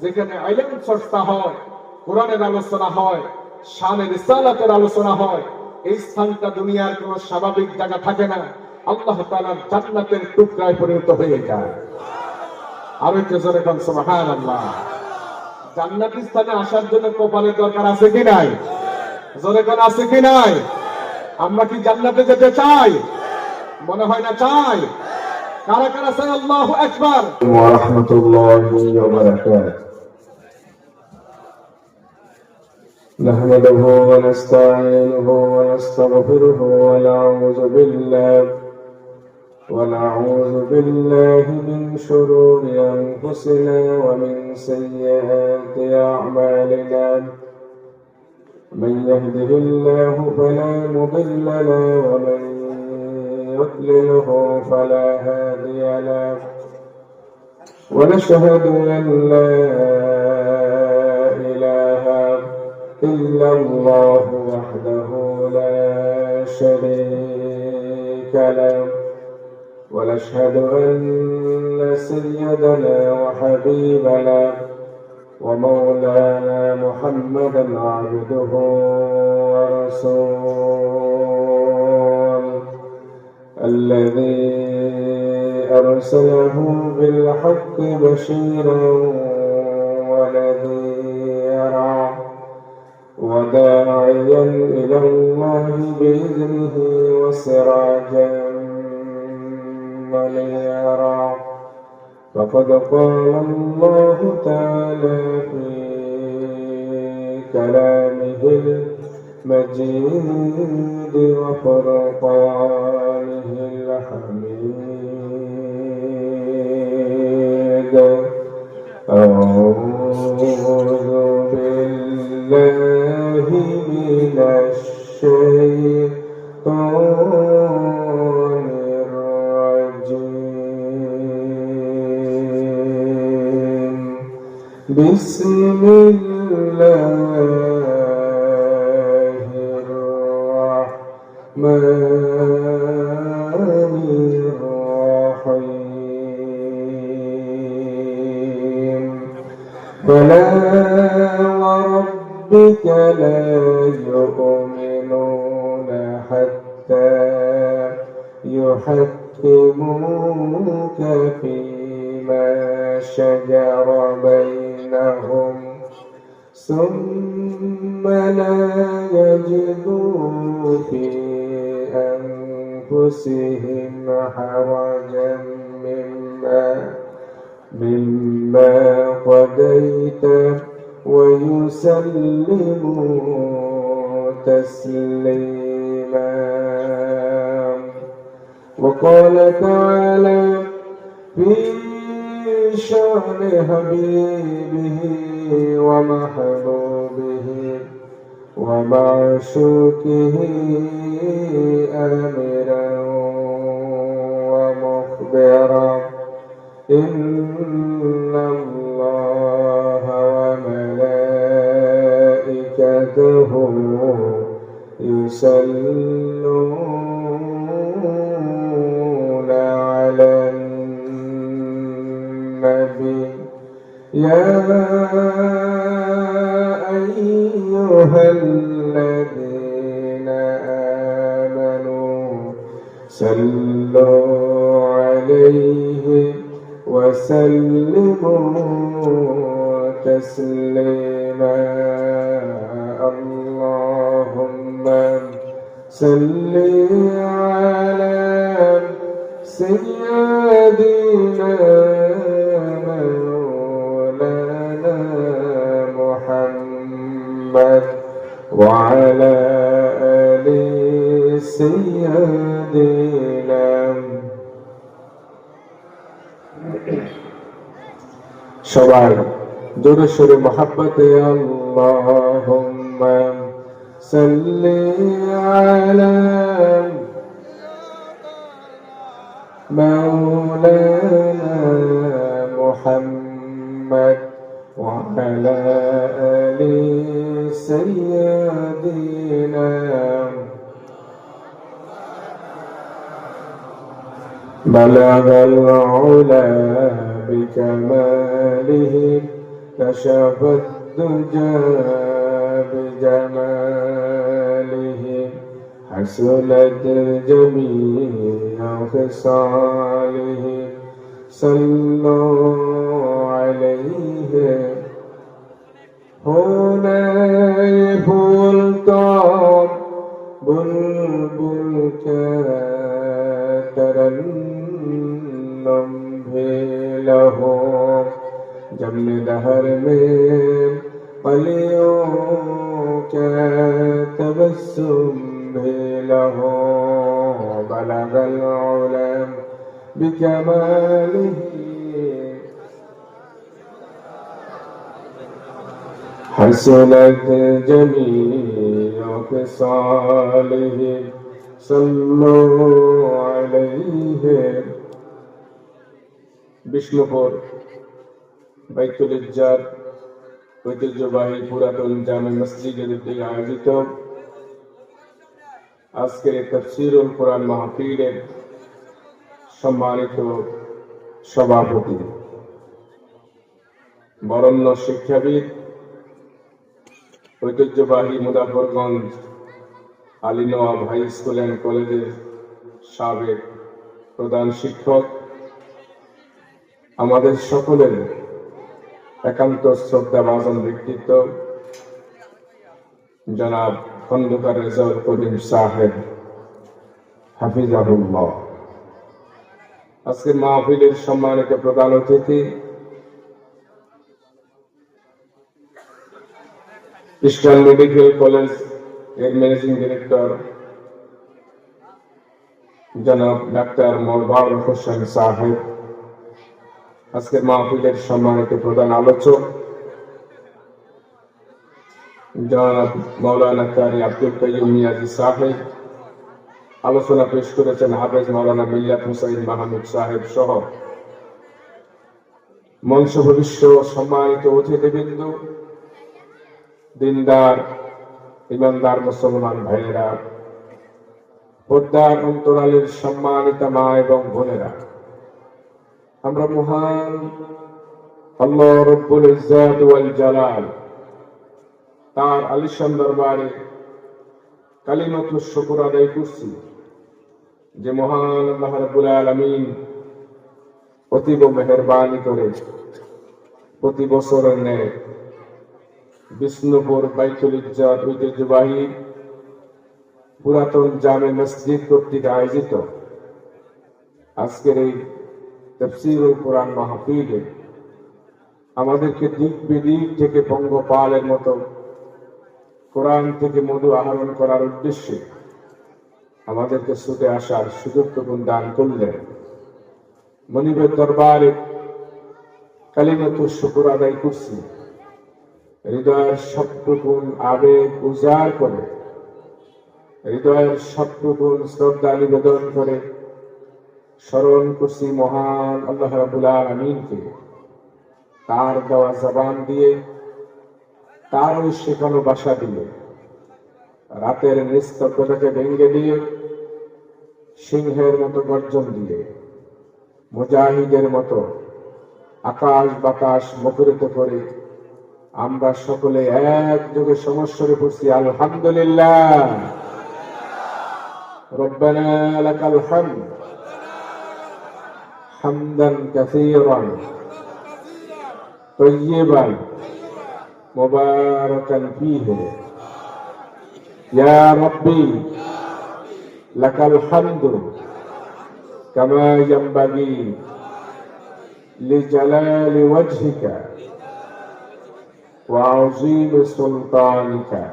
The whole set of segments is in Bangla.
যেখানে ইলম চর্চা হয়, কোরআনের আলোচনা হয়, শানে রিসালাতের আলোচনা হয়, এই স্থানটা দুনিয়ার কোনো স্বাভাবিক জায়গা থাকে না, আল্লাহ তাআলার জান্নাতের টুকরায় পরিণত হয়ে যায়। আর একটু জোরে বলুন সুবহানাল্লাহ। জান্নাতি স্থানে আসার জন্য কপালের দরকার আছে কি নাই? জোরে কোন আছে কি নাই? আমরা কি জান্নাতে যেতে চাই? মনে হয় না চাই। কারা কারা চাই? আল্লাহু আকবার ওয়া রাহমাতুল্লাহি ওয়া বারাকাতুহু। নাহমাদুহু ওয়া নাস্তাঈনুহু ওয়া নাস্তাগফিরুহু ওয়া নাউযু বিল্লাহি মিন শুরুরি আনফুসিনা ওয়া মিন সাইয়্যাতি আ'মালিনা। من يهده الله فلا مضل له ومن يضلله فلا هادي له ونشهد أن لا إله إلا الله وحده لا شريك له ونشهد أن سيدنا وحبيبنا ومولانا محمدا عبده ورسوله الذي أرسله بالحق بشيرا ونذيرا وداعيا إلى الله بإذنه وسراجا منيرا. فقد قال الله تعالى في كلامه المجيد وفرقانه الحميد. أعوذ بالله من الشيطان الرجيم. بسم الله الرحمن الرحيم. فلا وربك لا يؤمنون حتى يحكموك فيما شجر بينهم ثم لا يجدوا في أنفسهم حرجا مما قضيت ويسلموا تسليما. وقال تعالى في شأن حبيبه ومحبوبه ومعشوقه آمرا ومخبرا إن الله وملائكته يصلون على النبي يا أيها الذين آمنوا صلوا عليه وسلموا تسليما. اللهم صل على سيدنا مولانا محمد وعلى آل سيدنا. সবাই জোরে সোরে মহব্বতে আল্লাহুম্মা সাল্লি আলা মাওলানা মুহাম্মদ ওয়া আলা আলি সাইয়্যিদিনা. বালাগাল উলা بكماله كشف الدجى بجماله حسنت جميع خصاله صلوا عليه هنا فولتان बुलबुल के तरन्नुम भी लहो जमने दहर में पलियों के तबस्सुम भी लहो बलगल उलम बिकमालिही हसनत जमील खसालिह सल्लु अलैहि বিষ্ণুপুর বাইতুল ইজ্জাত ঐতিহ্যবাহী পুরাতন জামে মসজিদের উদ্যোগে আয়োজিত আজকের তাফসীরুল কোরআন মাহফিলের সম্মানিত সভাপতি বরেণ্য শিক্ষাবিদ ঐতিহ্যবাহী Muzaffarganj Ali Nawab high school and কলেজের সাবেক প্রধান শিক্ষক আমাদের সকলের একান্ত শ্রদ্ধাভাজন ব্যক্তিত্ব জনাব খন্দকার রেজাউল করিম সাহেব হাফিজাহুল্লাহ, আজকের মাহফিলের সম্মানিত প্রধান অতিথি ইস্টার্ন মেডিকেল কলেজ এর ম্যানেজিং ডিরেক্টর জনাব ডাক্তার মোবারক হোসেন সাহেব, আজকের মাহফিলের সম্মানিত প্রধান আলোচক জনাব মাওলানা কারি আব্দুল কাইয়ুম মিয়াজি সাহেব, আলোচনা পেশ করেছেন হাফেজ মাওলানা মিল্লাত হুসাইন মাহমুদ সাহেব সহ মঞ্চ ভবিষ্য সম্মানিত অতিথিবৃন্দ, দিনদার ইমানদার মুসলমান ভাইয়েরা, পর্দার অন্তরালের সম্মানিত মা এবং বোনেরা, আমরা মহান আল্লাহ রব্বুল ইজ্জাত ওয়াল জালাল তার আলিশান দরবারে কালিমাতুশ শুকর আদায় করছি যে মহান আল্লাহ রাব্বুল আলামিন অতীব মেহেরবানি করে প্রতি বছরের ন্যায় বিষ্ণুপুর বাইতুল ইজ্জাত ঐতিহ্যবাহী পুরাতন জামে মসজিদ কর্তৃক আয়োজিত আজকের এই তাফসীরুল কোরআন মাহফিলে আমাদেরকে দিক বিদিক থেকে পঙ্গপালের মতো কোরআন থেকে মধু আহরণ করার উদ্দেশ্যে আমাদেরকে ছুটে আসার সুযোগটুকু দান করলেন। মনিবের দরবারে কালিমাতুশ শুকর আদায় করছি, হৃদয়ের সবটুকুন আবেগ উজাড় করে, হৃদয়ের সবটুকুন শ্রদ্ধা নিবেদন করে স্মরণ করছি মহান আল্লাহ রাব্বুল আলামিনকে, তার দেওয়া জবান দিয়ে, তার ওই শেখানো ভাষা দিয়ে, রাতের নিস্তব্ধতাকে ভেঙে দিয়ে, সিংহের মতো গর্জন দিয়ে, মুজাহিদের মতো আকাশ বাতাস মুখরিত করে আমরা সকলে একযোগে সমস্যারে পড়ছি আলহামদুলিল্লাহ। রব্বানা লাকাল হামদ হামদান কাসীরান তাইয়িবান মুবারাকান ফীহি ইয়া রাব্বি লাকাল হামদু কামা ইয়ানবাগি লিজালালি ওয়াজহিকা ওয়া আযীম সুলতানিকা।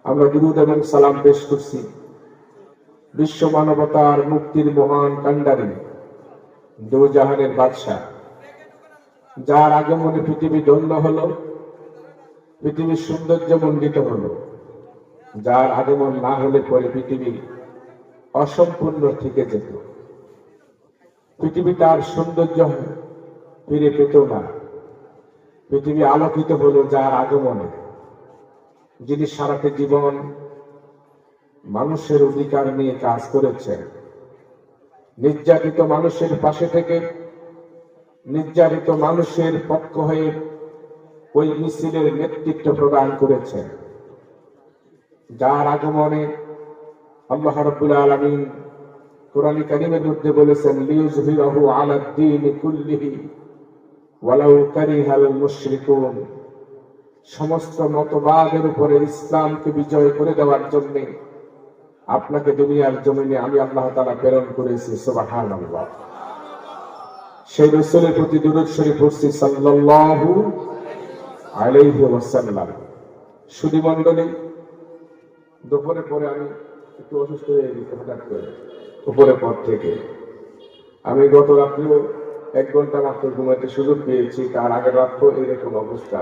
আমরা দুরূদ এবং সালাম পেশ করছি বিশ্ব মানবতার মুক্তির মহান কান্ডারী, দু জাহানের বাদশা, যার আগমনে পৃথিবী ধন্য হলো, পৃথিবীর সৌন্দর্য মণ্ডিত হলো, যার আগমন না হলে পরে পৃথিবী অসম্পূর্ণ থেকে যেত, পৃথিবী তার সৌন্দর্য ফিরে পেত না। পৃথিবী আলোকিত হলো যার আগমনে, যিনি সারাটা জীবন মানুষের অধিকার নিয়ে কাজ করেছেন, নির্যাতিত মানুষের পাশে থেকে নির্যাতিত মানুষের পক্ষ হয়ে ওই মিছিলের নেতৃত্ব প্রদান করেছেন, যার আগমনে আল্লাহ রাব্বুল আলামিন কোরআন কারীমের মধ্যে বলেছেন, লিইয়ুযহিরাহু আলাদ দীনি কুল্লিহি ওয়ালাউ কারিহাল মুশরিকুন। সমস্ত মতবাদের উপরে ইসলামকে বিজয় করে দেওয়ার জন্য আপনাকে দুনিয়ার জমিনে আমি আল্লাহ তাআলা প্রেরণ করেছি। সুবহানাল্লাহ। সেই রাসূলের প্রতি দুরূদ শরীফ পড়ছি সাল্লাল্লাহু আলাইহি ওয়াসাল্লাম। সুধী মণ্ডলী, দুপুরের পরে আমি একটু অসুস্থ হয়ে গেছি হঠাৎ করে উপরের পর থেকে। আমি গত রাত্রেও 1 ঘন্টা মাত্র ঘুমাইতে সুযোগ পেয়েছি, তার আগের রাত্রেও এইরকম অবস্থা,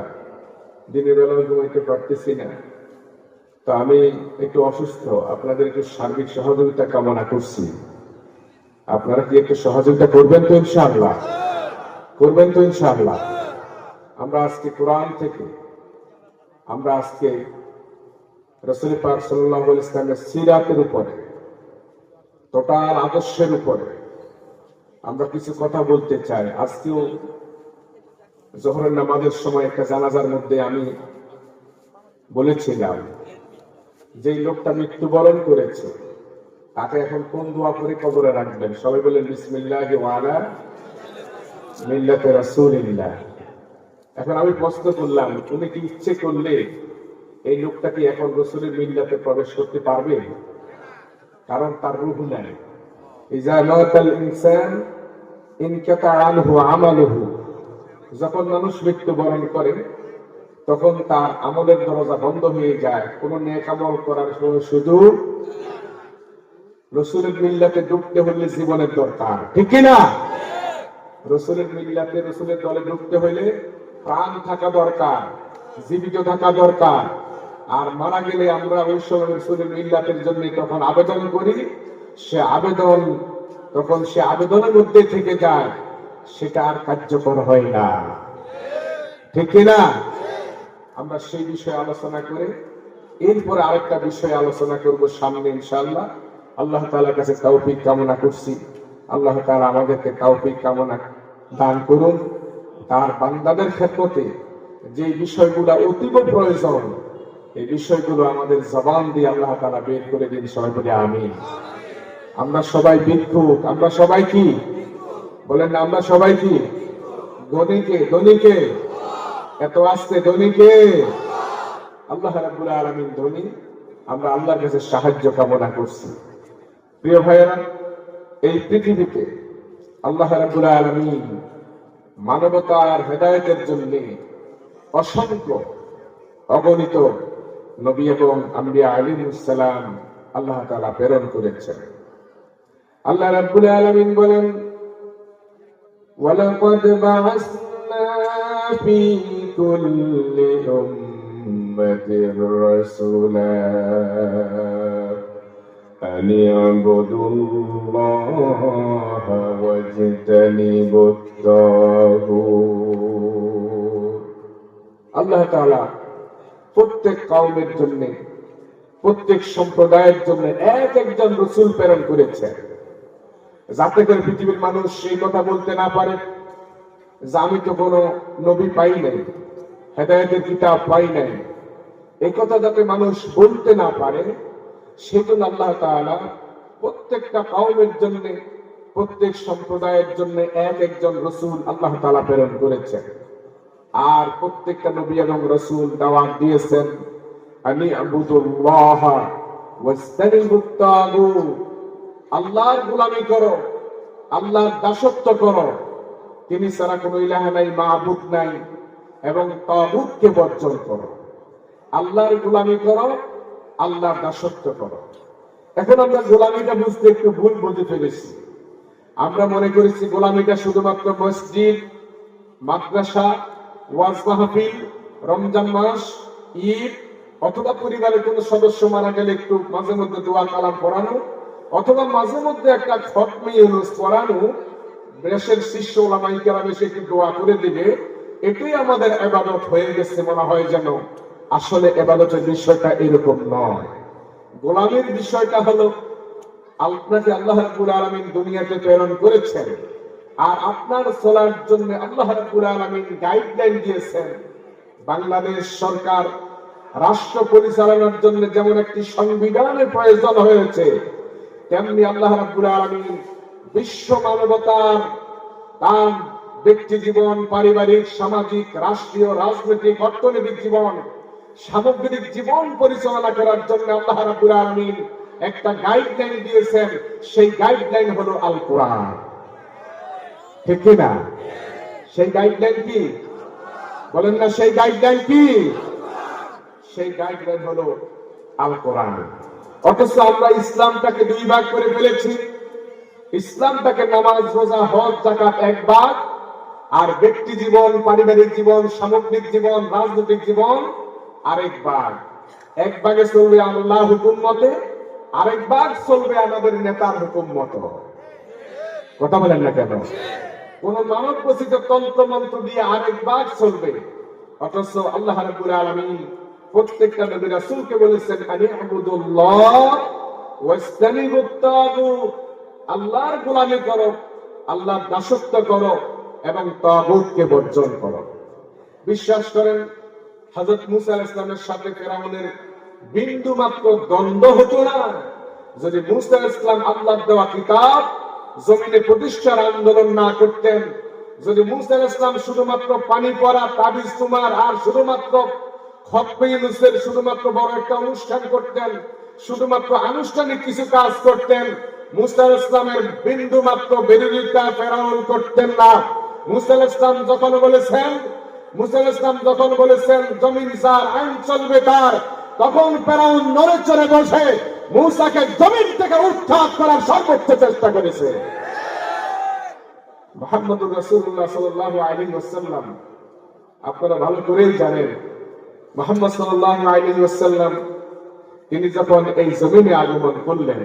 দিনের বেলাও ঘুমাইতে পারতেছি না। তো আমি একটু অসুস্থ, আপনাদের একটু সার্বিক সহযোগিতা কামনা করছি। আপনারা কি একটু সহযোগিতা করবেন তো ইনশাআল্লাহ? করবেন তো ইনশাআল্লাহ? আমরা আজকে কোরআন থেকে, আমরা আজকে রাসূল পাক সাল্লাল্লাহু আলাইহি ওয়াসাল্লামের সিরাতের উপরে, টোটাল আদর্শের উপরে আমরা কিছু কথা বলতে চাই। আজকেও জোহরের নামাজের সময় একটা জানাজার মধ্যে আমি বলেছিলাম যে লোকটা মৃত্যুবরণ করেছে, তাকে এখন কোন দোয়া করে কবরে রাখবেন? সবাই বলেন বিসমিল্লাহি ওয়া আলা মিল্লাতি রাসূলিল্লাহ। এখন আমি প্রশ্ন করলাম, উনি কি ইচ্ছে করলে এই লোকটা কি এখন রাসূলের মিল্লাতে প্রবেশ করতে পারবে? কারণ তার রূহ নাই। ইজা মাতাল ইনসান ইনকাতা আনহু আমালুহু। যখন মানুষ মৃত্যুবরণ করে তখন তার আমলের দরজা বন্ধ হয়ে যায়, কোনো নেক আমল করার সুযোগ। রাসূলের মিল্লাতে ঢুকতে হলে জীবনের দরকার, ঠিক কি না? রাসূলের মিল্লাতে, রাসূলের দলে ঢুকতে হলে প্রাণ থাকা দরকার, জীবিত থাকা দরকার। আর মারা গেলে আমরা ওই সময় রাসূলের মিল্লাতের জন্য তখন আবেদন করি, সে আবেদন তখন সে আবেদনের মধ্যে থেকে যায়, সেটা আর কার্যকর হয় না, ঠিক কি না? আমরা সেই বিষয়ে আলোচনা করে এরপরে আরেকটা বিষয়ে আলোচনা করব সামনে ইনশাআল্লাহ। আল্লাহ তাআলার কাছে তৌফিক কামনা করছি, আল্লাহ তাআলা আমাদেরকে তৌফিক কামনা দান করুন। তার বান্দাদের ক্ষেত্রে যে বিষয়গুলো অতীব প্রয়োজন, এই বিষয়গুলো আমাদের জবান দিয়ে আল্লাহ তাআলা বের করে দিন। সবাই বলি আমিন। আমরা সবাই ভিক্ষুক, আমরা সবাই কি বলেন না? আমরা সবাই কি? ধনীকে, ধনীকে এত আসতে ধনীকে আল্লাহ রাব্বুল আলামিন ধনী। আমরা আল্লাহর কাছে সাহায্য কামনা করছি। প্রিয় ভাইয়েরা, এই পৃথিবীতে আল্লাহ রাব্বুল আলামিন মানবতার হেদায়েতের জন্য অসংখ্য অগণিত নবী এবং আম্বিয়া আলাইহিস সালাম আল্লাহ তাআলা প্রেরণ করেছেন। আল্লাহ রাব্বুল আলামিন বলেন, ওয়ালাকাদ বা'আসনা ফি কুল্লি উম্মাতির রাসূলা আন ইয়াবুদুল্লাহা ওয়াজতানিবুত তাগুত। আল্লাহ তাআলা প্রত্যেক কওমের জন্য, প্রত্যেক সম্প্রদায়ের জন্য একজন রাসূল প্রেরণ করেছেন, যাতে করে পৃথিবীর মানুষ সেই কথা বলতে না পারে যে আমি তো কোনো নবী পাই নাই, হেদায়েতের কিতাব পাই নাই। এই কথা যাতে মানুষ বলতে না পারে, সেজন্য আল্লাহ তাআলা প্রত্যেকটা কওমের জন্য, প্রত্যেক সম্প্রদায়ের জন্য একজন রাসূল আল্লাহ তাআলা প্রেরণ করেছেন। আর প্রত্যেকটা নবী এবং রাসূল দাওয়াত দিয়েছেন, আনি আবুদুল্লাহ ওয়াজতানিবুত তাগুত। আল্লাহর গোলামি করো, আল্লাহর দাসত্ব করো, তিনি ছাড়া কোনো ইলাহ নাই, মাবুদ নাই, এবং তাগুতকে বর্জন করো। আল্লাহর গোলামি করো, আল্লাহর দাসত্ব করো। এখন আমরা গোলামিটা বুঝতে একটু ভুল বুঝে ফেলেছি। আমরা মনে করেছি গোলামিটা শুধুমাত্র মসজিদ, মাদ্রাসা, ওয়াজ মাহফিল, রমজান মাস, ঈদ, অথবা পরিবারের কোনো সদস্য মারা গেলে একটু মাঝে মধ্যে দোয়া কালাম পড়ানো, অথবা মাঝে মধ্যে একটা খতমে ইউনুস পড়ানো, দেশের শিষ্য ওলামায়ে কেরাম এসে একটু দোয়া করে দিবে, এটাই আমাদের ইবাদত হয়ে গেছে মনে হয় যেন। আসলে ইবাদতের বিষয়টা এরকম নয়। গোলামির বিষয়টা হলো, আপনাকে আল্লাহ রাব্বুল আলামিন দুনিয়াতে প্রেরণ করেছেন, আর আপনার চলার জন্য আল্লাহ রাব্বুল আলামিন গাইডলাইন দিয়েছেন। বাংলাদেশ সরকার রাষ্ট্র পরিচালনার জন্য যেমন একটি সংবিধানের প্রয়োজন হয়েছে, তেমনি আল্লাহ রাব্বুল আলামিন বিশ্ব মানবতার তার ব্যক্তি জীবন, পারিবারিক, সামাজিক, রাষ্ট্রীয়, রাজনৈতিক, অর্থনৈতিক জীবন, সামগ্রিক জীবন পরিচালনা করার জন্য আল্লাহ রাব্বুল আলামিন একটা গাইডলাইন দিয়েছেন। সেই গাইডলাইন হলো আল কোরআন। ঠিক কি না? সেই গাইডলাইন কি বলেন না? সেই গাইডলাইন কি? সেই গাইডলাইন হলো আল কোরআন। অথচ আমরা ইসলামটাকে দুই ভাগ করে ফেলেছি। ইসলামটাকে নামাজ, রোজা, হজ, যাকাত এক ভাগ, আর ব্যক্তি জীবন, পারিবারিক জীবন, সামগ্রিক জীবন, রাজনৈতিক জীবন আরেক ভাগ। এক ভাগে চলবে আল্লাহ হুকুম মতে, আরেক ভাগ চলবে আমাদের নেতার হুকুম মতো। কথা বলেন না কেন? কোন মানব রচিত তন্ত্র মন্ত্র দিয়ে আরেক ভাগ চলবে। অথচ আল্লাহ রাব্বুল আলামিন প্রত্যেকটা নবী রাসূলকে বলেছেন আনি'বুদুল্লাহ ওয়াসতানিবুত তাগুত, আল্লাহর গোলামি করো, আল্লাহর দাসত্ব করো এবং তাগুতকে বর্জন করো। বিশ্বাস করেন হযরত মুসা আলাইহিস সালামের সাথে ফিরআউনের বিন্দু মাত্র দ্বন্দ্ব হতো না যদি মুসা আলাইহিস সালাম আল্লাহর দেওয়া কিতাব জমিনে প্রতিষ্ঠার আন্দোলন না করতেন, যদি মুসা আলাইহিস সালাম শুধুমাত্র পানি পড়া, তাবিজ তোমার আর শুধুমাত্র খতমে ইউনূসের শুধুমাত্র বড় একটা অনুষ্ঠান করতেন, শুধুমাত্র আনুষ্ঠানিক কিছু কাজ করতেন, মুসা আলাইহিস সালামের বিন্দু মাত্র বিরোধিতা ফেরাউন করতেন না। মুসা আলাইহিস সালাম যখন বলেছেন জমিন যার, আইন চলবে তার, তখন ফেরাউন নড়ে চড়ে বসে মুসাকে জমিন থেকে উৎখাত করার সর্বোচ্চ চেষ্টা করেছে। মুহাম্মদুর রাসূলুল্লাহ সাল্লাল্লাহু আলাইহি ওয়াসাল্লাম আপনারা ভালো করেই জানেন, মুহাম্মদ সাল্লাল্লাহু আলাইহি ওয়াসাল্লাম তিনি যখন এই জমিনে আগমন করলেন,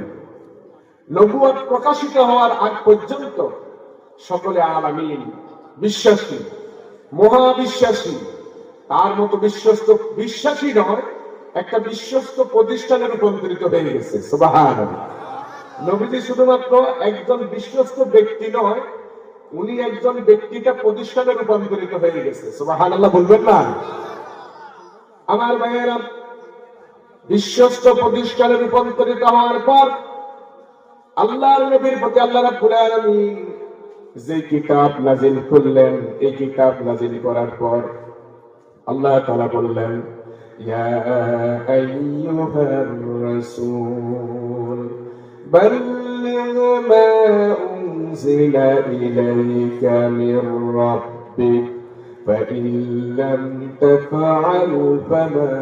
নবুয়ত প্রকাশিত হওয়ার আগ পর্যন্ত সকলে আলামিন বিশ্বাসী, মহাবিশ্বাসী, তার মতো বিশ্বস্ত বিশ্বাসী নয়, একটা বিশ্বস্ত প্রতিষ্ঠানে রূপান্তরিত হয়ে গেছে। সুবহানাল্লাহ। নবীজি শুধুমাত্র একজন বিশ্বস্ত ব্যক্তি নয়, উনি একজন ব্যক্তিটা প্রতিষ্ঠানে রূপান্তরিত হয়ে গেছে। সুবহানাল্লাহ বলবেন না? আমার ভাইয়েরা, বিশ্বস্ত প্রতিষ্ঠানে রূপান্তরিত হওয়ার পর আল্লাহর নবীর প্রতি আল্লাহ রাব্বুল আলামিন যে কিতাব নাজিল করলেন, এই কিতাব নাজিল করার পর আল্লাহ তাআলা বললেন, ইয়া আইয়ুহার রাসূল বাল্লিগ মা উনজিলা ইলাইকা মির রাব্বিক فإن لم تفعل فما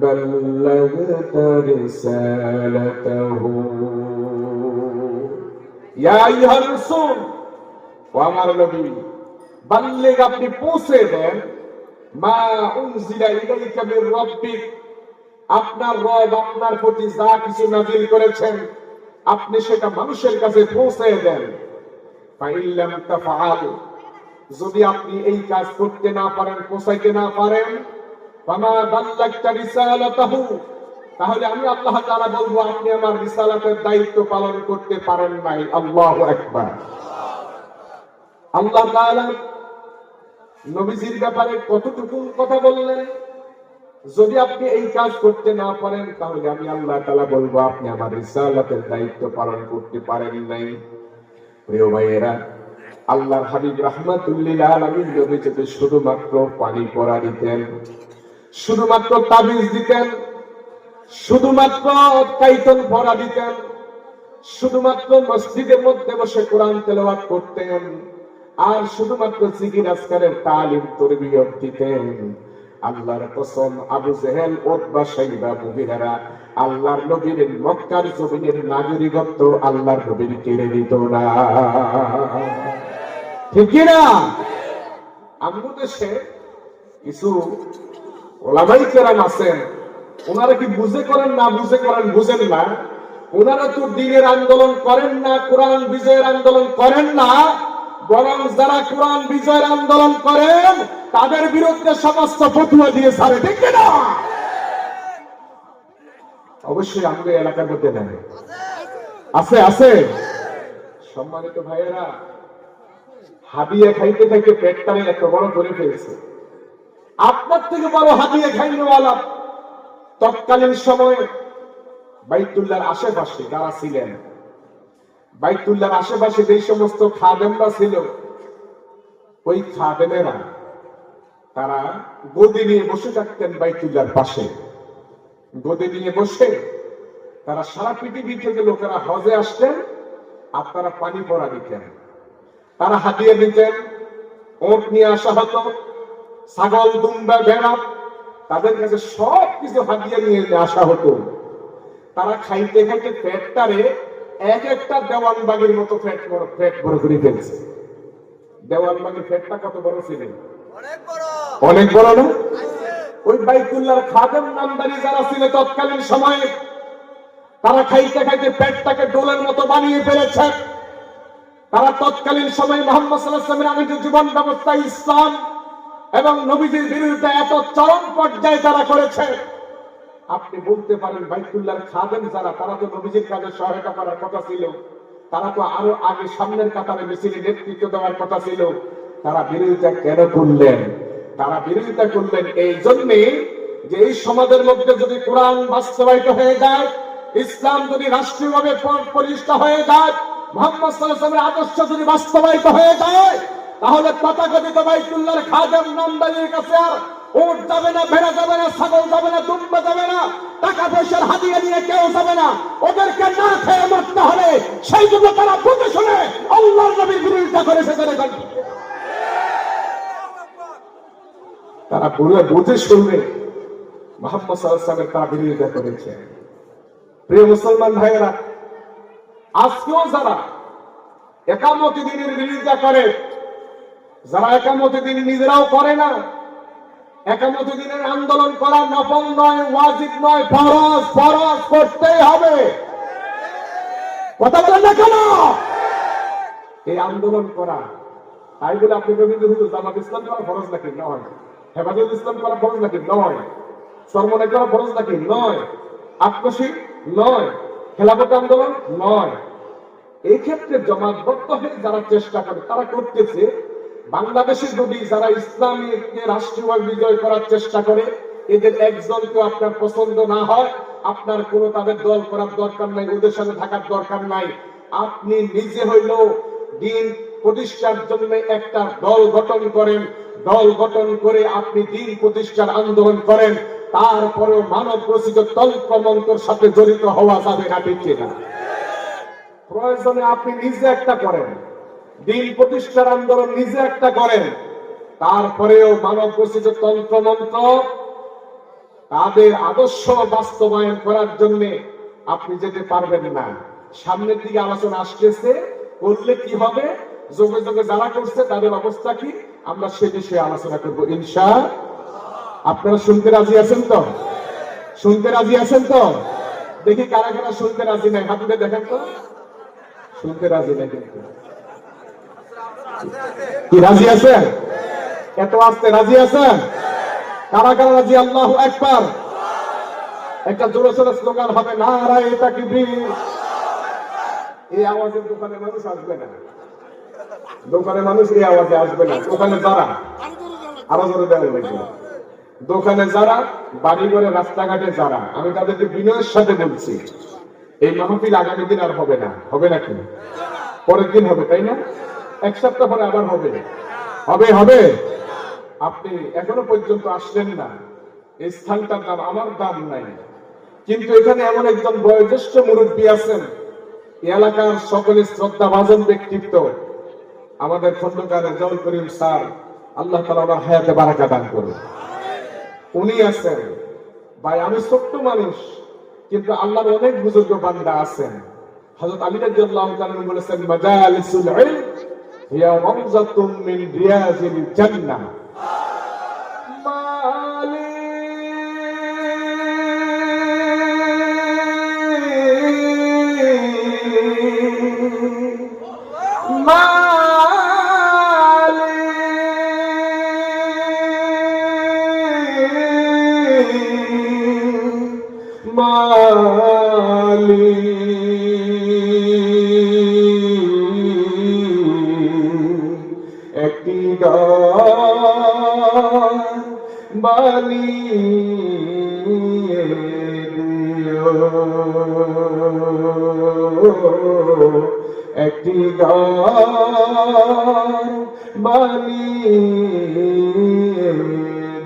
بلغت رسالته ইয়া আইয়ুহার রাসূল, ও আমার নবী, বাল্লিগ আপনি পৌঁছে দেন মা উনজিলা ইলাইকা মির রাব্বিক, আপনার রব আপনার প্রতি যা কিছু নাযিল করেছেন আপনি সেটা মানুষের কাছে পৌঁছে দেন। ফাইন লাম তাফআল, যদি আপনি এই কাজ করতে না পারেন, পৌঁছাইতে না পারেন, ফামা বাল্লাগতা রিসালাতাহু, তাহলে আমি আল্লাহ তাআলা বলবো আপনি আমার রিসালাতের দায়িত্ব পালন করতে পারেন নাই। আল্লাহু আকবার। আল্লাহ তাআলা নবীজির ব্যাপারে কতটুকু কথা বললেন, যদি আপনি এই কাজ করতে না পারেন তাহলে আমি আল্লাহ তাআলা বলবো আপনি আমার রিসালাতের দায়িত্ব পালন করতে পারেন নাই। প্রিয় ভাইয়েরা, আল্লাহর হাবিব রাহমাতুল লিল আলামিন নবীজিকে শুধুমাত্র পানি পড়া দিতেন, শুধুমাত্র তাবিজ দিতেন, শুধুমাত্র কাইতন পড়া দিতেন, শুধুমাত্র মসজিদের মধ্যে বসে কোরআন তেলাওয়াত করতেন, আর শুধুমাত্র জিকির আজকারের তালিম তরবিয়ত দিতেন। আল্লাহর কসম, আবু জেহেল, উতবা, শাইবা, মুগীরা আল্লাহর নবীর মক্কার জমিনের নাগরিকত্ব আল্লাহর নবীর কেড়ে নিত না। ঠিক কি না? আমাদের দেশে কিছু ওলামায়ে কেরাম আছেন, ওনারা কি বুঝে করেন না বুঝে করেন বুঝেন না, ওনারা তো দ্বীনের আন্দোলন করেন না, কোরআন বিজয়ের আন্দোলন করেন না, বরং যারা কোরআন বিজয়ের আন্দোলন করেন তাদের বিরুদ্ধে সমস্ত ফতোয়া দিয়ে ছাড়ে। ঠিক না? অবশ্যই আমাদের এলাকার মধ্যে নেই, আছে আছে। সম্মানিত ভাইয়েরা, হাদিয়া খাইতে খাইতে পেটটারে এত বড় করে ফেলছে। আপনার থেকে বড় হাদিয়া খাইনেওয়ালা তৎকালীন সময়ে বাইতুল্লাহর আশেপাশে যারা ছিলেন, বাইতুল্লাহর আশেপাশে যে সমস্ত খাদেমরা ছিল, ওই খাদেমেরা তারা গদি নিয়ে বসে থাকতেন বাইতুল্লাহর পাশে। গদি নিয়ে বসে তারা সারা পৃথিবী থেকে লোকেরা হজে আসতেন, আপনারা পানি পড়া দিতেন, তারা হাতিয়ে দিতেন, ওট নিয়ে আসা হতো, ছাগল, দুম্বা, ভেড়া, তাদের কাছে সব কিছু হাতিয়ে নিয়ে আসা হতো। তারা খাইতে খাইতে পেটটারে এক একটা দেওয়ানবাগির মতো পেট বড় করে ফেলছে। দেওয়ানবাগির পেটটা কত বড় ছিল? অনেক বড় না? ওই বাইতুল্লাহর খাদেম নামদারি যারা ছিল তৎকালীন সময়ে, তারা খাইতে খাইতে পেটটাকে ডোলের মতো বানিয়ে ফেলেছে। তারা তৎকালীন সময় মুহাম্মদ সাল্লাল্লাহু আলাইহি ওয়াসাল্লামের আমির জীবন ব্যবস্থা, ইসলাম এবং নবীজির বিরুদ্ধে এত চরম পর্যায়ে তারা করেছে। আপনি বলতে পারেন বাইতুল্লাহর খাদেম যারা, তারা তো নবীজির কাজে সহায়তা করার কথা ছিল, তারা তো আরো আগে সামনের কাতারে মিছিলে নেতৃত্ব দেওয়ার কথা ছিল। তারা বিরোধিতা কেন করলেন? তারা বিরোধিতা করলেন এই জন্যে যে এই সমাজের মধ্যে যদি কোরআন বাস্তবায়িত হয়ে যায়, ইসলাম যদি রাষ্ট্রীয়ভাবে প্রতিষ্ঠা হয়ে যায়, মুহাম্মদ সাল্লাল্লাহু আলাইহি ওয়াসাল্লামের আদর্শ যদি বাস্তবায়িত হয়ে যায়, তাহলে তথাকথিত বাইতুল্লাহর খাদেম নামদারির কাছে আর উট যাবে না, ভেড়া যাবে না, ছাগল যাবে না, দুম্বা যাবে না, টাকা পয়সার হাতিয়ে নিয়ে কেউ যাবে না। ওদেরকে না খেয়ে মরতে হবে। সেই জন্য তারা বুঝে শুনে আল্লাহর নবীর বিরোধিতা করেছে। তারা বুঝে শুনবে মুহাম্মদ সাল্লাল্লাহু আলাইহি ওয়াসাল্লামের তারা বিরোধিতা করেছে। প্রিয় মুসলমান ভাইয়েরা, আজকেও যারা একামতি দিনের বিরোধিতা করে, যারা একামতি দিন নিজেরাও করে না, একামতি দিনের আন্দোলন করা নফল নয়, ওয়াজিব নয়, ফরজ। ফরজ করতেই হবে। কথা বলেন না কেন? এই আন্দোলন করা, তাই বলে আপনি রবীন্দ্র জামাত ইসলাম করা ফরজ নাকি? নয়। হেফাজত ইসলাম করা ফরজ নাকি? নয়। সরমনে করা ফরজ নাকি? নয়। আত্মশীল নয়। খেলাফত আন্দোলন নয়। এই ক্ষেত্রে জমাতবদ্ধ হয়ে যারা চেষ্টা করে, তারা করতেছে। বাংলাদেশে যদি যারা ইসলামীকে রাষ্ট্রীয়ভাবে বিজয় করার চেষ্টা করে, এদের একজনকে আপনার পছন্দ না হয়, আপনার কোনো তাদের দল করার দরকার নাই, ওদের সাথে থাকার দরকার নাই। আপনি নিজে হইল দিন প্রতিষ্ঠার জন্য একটা দল গঠন করেন, দল গঠন করে আপনি দিন প্রতিষ্ঠার আন্দোলন করেন। তারপরেও মানব রচিত তন্ত্র মন্ত্রের সাথে জড়িত হওয়া যাবে না, ঠিক না? প্রয়োজনে আপনি নিজে একটা করেন, দিন প্রতিষ্ঠার আন্দোলন নিজে একটা করেন, তারপরেও মানব রচিত তন্ত্র মন্ত্র তাদের আদর্শ বাস্তবায়ন করার জন্য আপনি যেতে পারবেন না। সামনের দিকে আলোচনা আসতেছে, করলে কি হবে, যোগে যোগে যারা করছে তাদের অবস্থা কি, আমরা সে বিষয়ে আলোচনা করব ইনশাআল্লাহ। আপনারা শুনতে রাজি আছেন তো? শুনতে রাজি আছেন তো? দেখি কারা কারা শুনতে রাজি নাই, হাত তুলে দেখেন তো। শুনতে রাজি নাই কিন্তু কি রাজি আছেন? এত আসতে রাজি আছেন? কারা কারা রাজি? আল্লাহু আকবার। একটা জোরে সোরে স্লোগান হবে, নারায়ে তাকবীর। এই আওয়াজের দোকানে মানুষ আসবে না, দোকানে মানুষ এই আওয়াজে আসবে না। দোকানে যারা, আরো জোরে দেওয়া লাগবে, দোকানে যারা, বাড়ি ঘরে, রাস্তাঘাটে যারা, আমি তাদেরকে বিনয়ের সাথে বলছি, এই মাহফিল আগামী দিন আর হবে না। হবে নাকি? পরের দিন হবে, তাই না? এক সপ্তাহ পরে আবার হবে। হবে হবে। আপনি এখনো পর্যন্ত আসলেন না, এই স্থানটার দাম আমার দাম নাই, কিন্তু এখানে এমন একজন বয়োজ্যেষ্ঠ মুরব্বী আছেন, এলাকার সকলে শ্রদ্ধাভাজন ব্যক্তিত্ব, আমাদের খন্দকার রেজাউল করিম স্যার, আল্লাহ তাআলা ওনার হায়াতে বারাকা দান করুন। উনি আছেন। ভাই, আমি ছোট্ট মানুষ, কিন্তু আল্লাহর অনেক বুজুর্গ বান্দা আছেন। হযরত আলী রাদিয়াল্লাহু তাআলা বলেছেন, মাজালিসুল ইলম হিয়া রাওযাতুম মিন রিয়াজিল জান্নাহ। বানিয়ে দিও, একটি ঘর বানিয়ে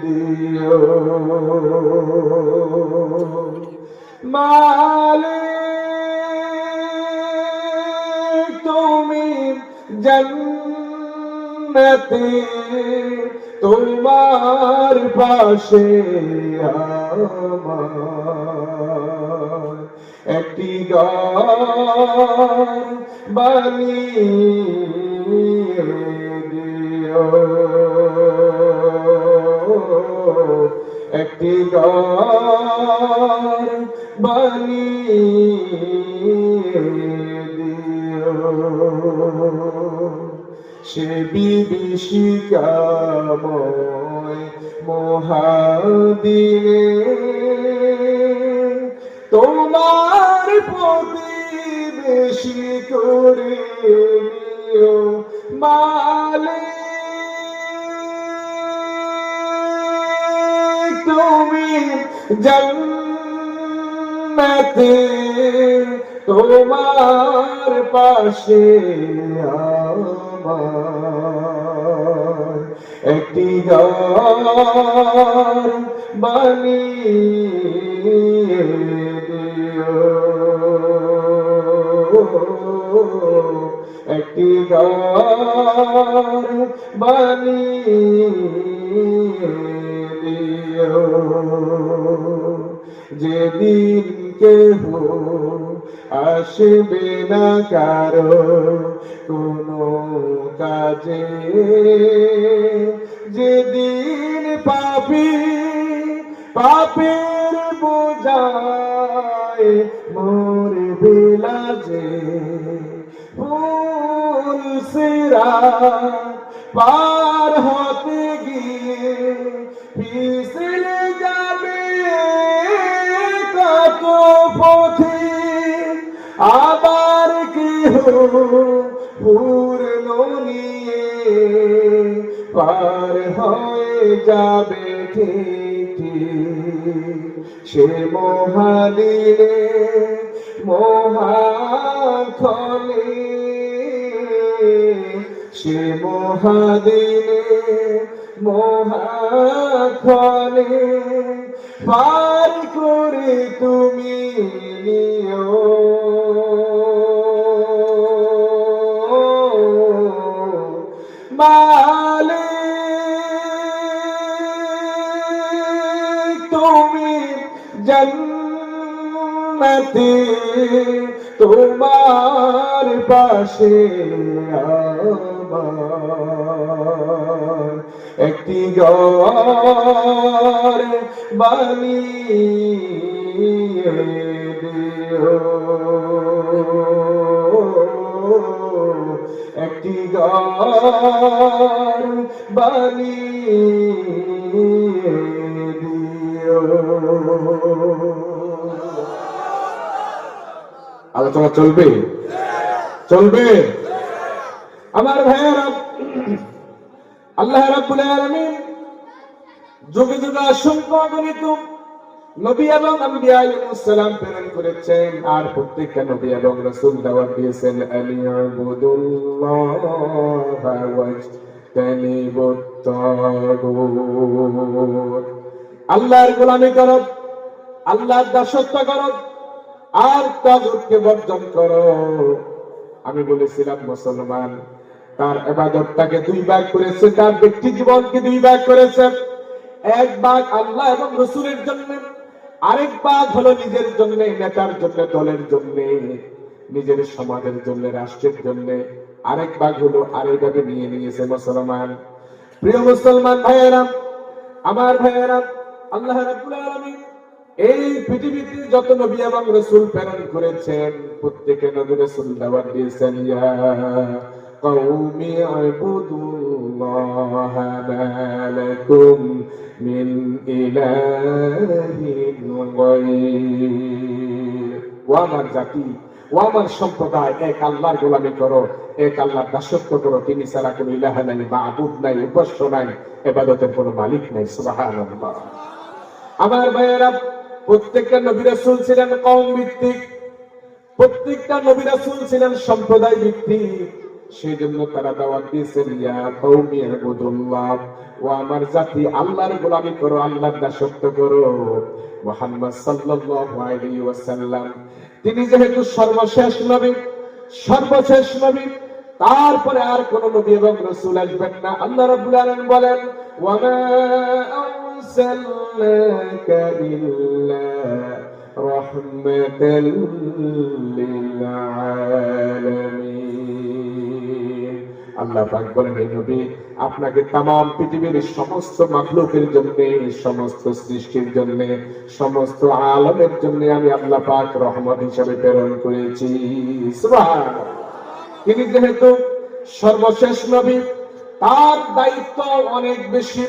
দিও। মালিক তুমি জান্নাতে তোমার পাশে আমার একটি ঘর বানিয়ে দিও, একটি ঘর বানিয়ে দিও। সে বিভীষিকাময় মহাদিনে তোমার প্রতিবেশী করে নিও মালিক তুমি জান্নাতে তোমার পাশে আমার একটি ঘর বানিয়ে দিও, একটি ঘর বানিয়ে দিও। যেদিন কেহ আসবে না কারো কোনো কাজে, যেদিন পাপী পাপের বোঝায় মরবে লাজে, ফুল সিরাত পার হতে গিয়ে পিছলে যাবে কত পথিক, আবার কেহ পূর্ণ নিয়ে পার হয়ে যাবে ঠিক ঠিক। সে মহাদিনে মহাক্ষণে, সে মহাদিনে মহাক্ষণে পার করে তুমি নিও মালিক তুমি জান্নাতে তোমার পাশে আমার একটি ঘর বানিয়ে দিও, একটি ঘর বানিয়ে দিও। আলোচনা চলবে চলবে আমার ভাইয়েরা। আল্লাহ রাব্বুল আলামিন যুগে যুগে অসংখ্য অগণিত নবী এবং আম্বিয়া আলাইহিস সালাম প্রেরণ করেছেন, আর প্রত্যেকটা নবী এবং রাসূল দাওয়াত দিয়েছেন আলিয়াবুদুল্লাহ ওয়াজতানিবুত তাগুত, আল্লাহর গোলামি করো, আল্লাহর দাসত্ব করো, আর তাগুতকে বর্জন করো। আমি বলেছিলাম মুসলমান তার ইবাদতটাকে দুই ভাগ করেছে, তার ব্যক্তি জীবনকে দুই ভাগ করেছে। এক ভাগ আল্লাহ এবং রাসূলের জন্য, আরেক ভাগ হলো নিজের জন্য, নেতার জন্য, দলের জন্য, নিজের সমাজের জন্য, রাষ্ট্রের জন্য। আরেক ভাগ হলো আরেকভাবে নিয়ে নিয়েছে মুসলমান। প্রিয় মুসলমান ভাইয়েরা, আমার ভাইয়েরা, আল্লাহ রাব্বুল আলামিন এই পৃথিবীতে যত নবী এবং রাসূল প্রেরণ করেছেন, প্রত্যেকটা নবী রাসূল দাওয়াত দিয়েছেন ইয়া কওমি ইবুদুল্লাহ মা লাকুম মিন ইলাহিন গায়র। ও আমার জাতি, ও আমার সম্প্রদায়, এক আল্লাহর গোলামি করো, এক আল্লাহর দাসত্ব করো, তিনি ছাড়া কোনো ইলাহা নাই, মাবুদ নাই, উপাস্য নাই, ইবাদতের কোনো মালিক নাই। সুবহানাল্লাহ। আমার ভাইয়েরা, প্রত্যেকটা নবী রাসূল ছিলেন কওম ভিত্তিক, প্রত্যেকটা নবী রাসূল ছিলেন সম্প্রদায় ভিত্তিক। সেই জন্য তারা দাওয়াত দিয়েছেন, ইয়া কওমি ইবুদুল্লাহ, ও আমার জাতি আল্লাহর গোলামি করো, আল্লাহর দাসত্ব করো। মুহাম্মদ সাল্লাল্লাহু আলাইহি ওয়াসাল্লাম তিনি যেহেতু সর্বশেষ নবী, সর্বশেষ নবী, তারপরে আর কোন নবী এবং রাসূল আসবেন না। আল্লাহ রাব্বুল আলামিন বলেন, ওয়া মা আরসালনাকা ইল্লা রাহমাতাল লিল আলামিন। আল্লাহ পাক বলেন, হে নবী, আপনাকে তামাম পৃথিবীর সমস্ত মাখলুকের জন্য, সমস্ত সৃষ্টির জন্য, সমস্ত আলমের জন্য আমি আল্লাহ পাক রহমত হিসাবে প্রেরণ করেছি। সুবহানাল্লাহ। তিনি যেহেতু সর্বশেষ নবী, তার দায়িত্ব অনেক বেশি।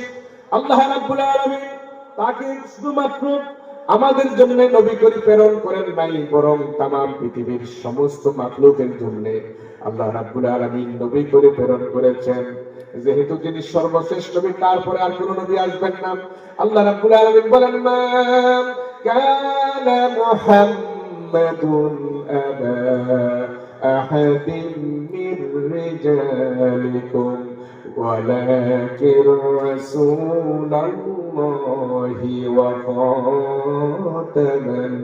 আল্লাহ রাব্বুল আলামিন তাকে শুধুমাত্র আমাদের জন্য নবী করে প্রেরণ করেন নাই, বরং তামাম পৃথিবীর সমস্ত মাখলুকের জন্য আল্লাহ রাব্বুল আলামিন নবী করে প্রেরণ করেছেন। যেহেতু তিনি সর্বশেষ নবী, তারপরে আর কোন নবী আসবেন না। আল্লাহ রাব্বুল আলামিন বলেন, মা কানা মুহাম্মাদুন আবা আহাদিন মির রিজালিকুম ওয়ালাকিন রাসূলুল্লাহি ওয়া খাতামান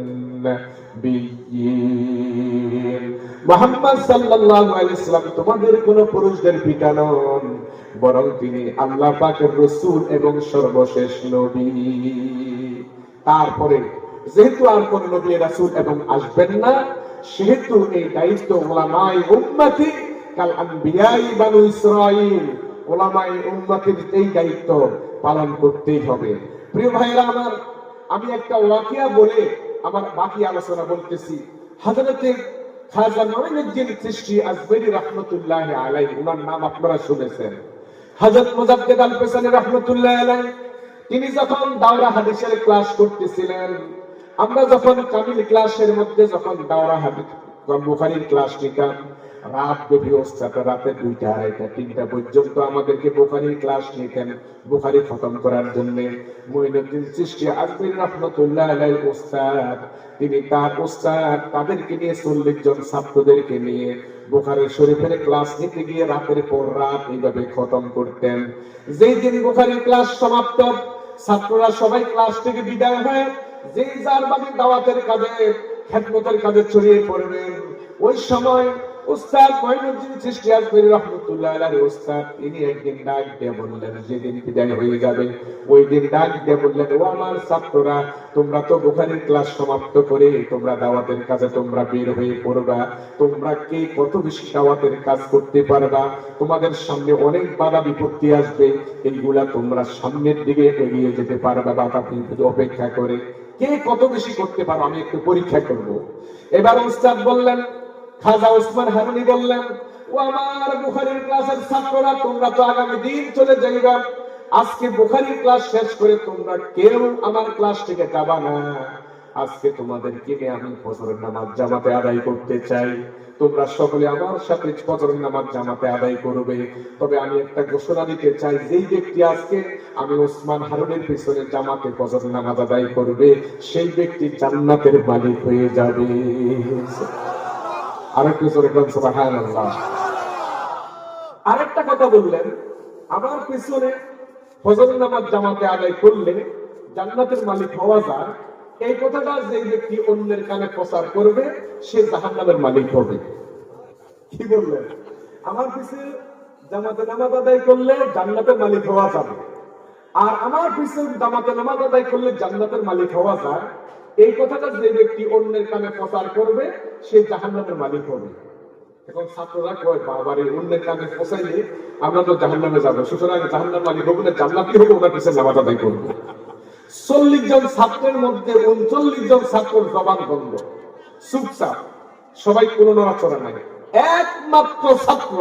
নাবিয়্যিন। মুহাম্মদ সাল্লাল্লাহু আলাইহি ওয়াসাল্লাম তোমাদের কোন পুরুষদের পিতা নন, বরং তিনি আল্লাহ পাকের রাসূল এবং সর্বশেষ নবী। তারপরে যেহেতু আর কোন নবী রাসূল এবং আসবেন না, সেহেতু এই দায়িত্ব উলামায়ে উম্মতি কাল আম্বিয়াই বানু ইসরাঈল, উলামায়ে উম্মতির এই দায়িত্ব পালন করতেই হবে। প্রিয় ভাইরা আমার, আমি একটা ওয়াকিয়া বলে আমার বাকি আলোচনা বলতেছি। হযরতে খাজা নঈমুদ্দিন চিশতি আজমেরী রাহমাতুল্লাহি আলাইহি, ওনার নাম আপনারা শুনেছেন। হযরত মুজাদ্দিদ আল পেসানি রাহমাতুল্লাহি আলাইহি, তিনি যখন দাওরা হাদিসের ক্লাস করতেছিলেন, আমরা যখন কামিল ক্লাসের মধ্যে যখন দাওরা হাদিস বুখারীর ক্লাস নিতাম, রাত গভীর অবস্থাতে রাতে 2টা, 2:30, 3টা পর্যন্ত আমাদেরকে বুখারীর ক্লাস নিতেন বুখারী খতম করার জন্য। মুঈনুদ্দিন চিশতি আজমেরী রাহমাতুল্লাহি আলাইহি ওস্তাদ, তিনি তার ওস্তাদ তাদেরকে নিয়ে 40 জন ছাত্রদেরকে নিয়ে বুখারী শরীফের ক্লাস নিতে গিয়ে রাতের পর রাত এইভাবে খতম করতেন। যেই দিন বুখারীর ক্লাস সমাপ্ত, ছাত্ররা সবাই ক্লাস থেকে বিদায় হয়ে যে যার বাড়ি দাওয়াতের কাজে, খেদমতের কাজে ছড়িয়ে পড়বেন, ওই সময় উস্তাদ মুঈনুদ্দিন চিশতি আজমেরী রাহমাতুল্লাহি আলাইহি উস্তাদ তিনি একদিন ডাক দিয়ে বললেন, যেদিন বিদায় হয়ে যাবে ওই দিন ডাক দিয়ে বললেন, ও আমার ছাত্ররা, তোমরা তো বুখারীর ক্লাস সমাপ্ত করে তোমরা দাওয়াতের কাজে তোমরা বের হয়ে পড়বা, তোমরা কে কত বেশি দাওয়াতের কাজ করতে পারবা, তোমাদের সামনে অনেক বাধা বিপত্তি আসবে, এইগুলা তোমরা সামনের দিকে এগিয়ে যেতে পারবা বাধা বিপত্তি অপেক্ষা করে, কে কত বেশি করতে পারো আমি একটু পরীক্ষা করব। এবার উস্তাদ বললেন, খাজা ওসমান হারুনি বললেন, ও আমার বুখারীর ক্লাসের ছাত্ররা, তোমরা তো আগামী দিন চলে যাইবা, আজকে বুখারীর ক্লাস শেষ করে তোমরা কেউ আমার ক্লাস থেকে যাবা না। আজকে তোমাদেরকে নিয়ে আমি ফজরের নামাজ জামাতে আদায় করতে চাই, তোমরা সকলে আমার সাথে ফজরের নামাজ জামাতে আদায় করবে। তবে আমি একটা ঘোষণা দিতে চাই, যেই ব্যক্তি আজকে আমি ওসমান হারুনের পিছনে জামাতে ফজরের নামাজ আদায় করবে, সেই ব্যক্তি জান্নাতের মালিক হয়ে যাবে। আরেকটু জোরে বলুন সুবহানাল্লাহ। আরেকটা কথা বললেন, আমার পিছনে ফজরের নামাজ জামাতে আদায় করলে জান্নাতের মালিক হওয়া যায়, এই কথাটা যে ব্যক্তি অন্যের কানে প্রচার করবে সে জাহান্নামের মালিক হবে। কি বললেন? আমার পিছনে জামাতে নামাজ আদায় করলে জান্নাতের মালিক হওয়া যাবে, আর আমার পিছনে জামাতে নামাজ আদায় করলে জান্নাতের মালিক হওয়া যায়, এই কথাটা যে ব্যক্তি অন্যের কানে প্রচার করবে সে জাহান্নামের মালিক হবে। এখন ছাত্ররা কয়, বাবারে অন্যের কানে পৌঁছাইলে আমরা তো জাহান্নামে যাবো, সুতরাং জাহান্নামের মালিক হবো না, জান্নাতি হবো, ওনার পিছনে নামাজ আদায় করবো। 40 জন ছাত্রের মধ্যে 39 জন ছাত্রের জবান বন্ধ, চুপচাপ, সবাই কোনো নড়াচড়া নাই। একমাত্র ছাত্র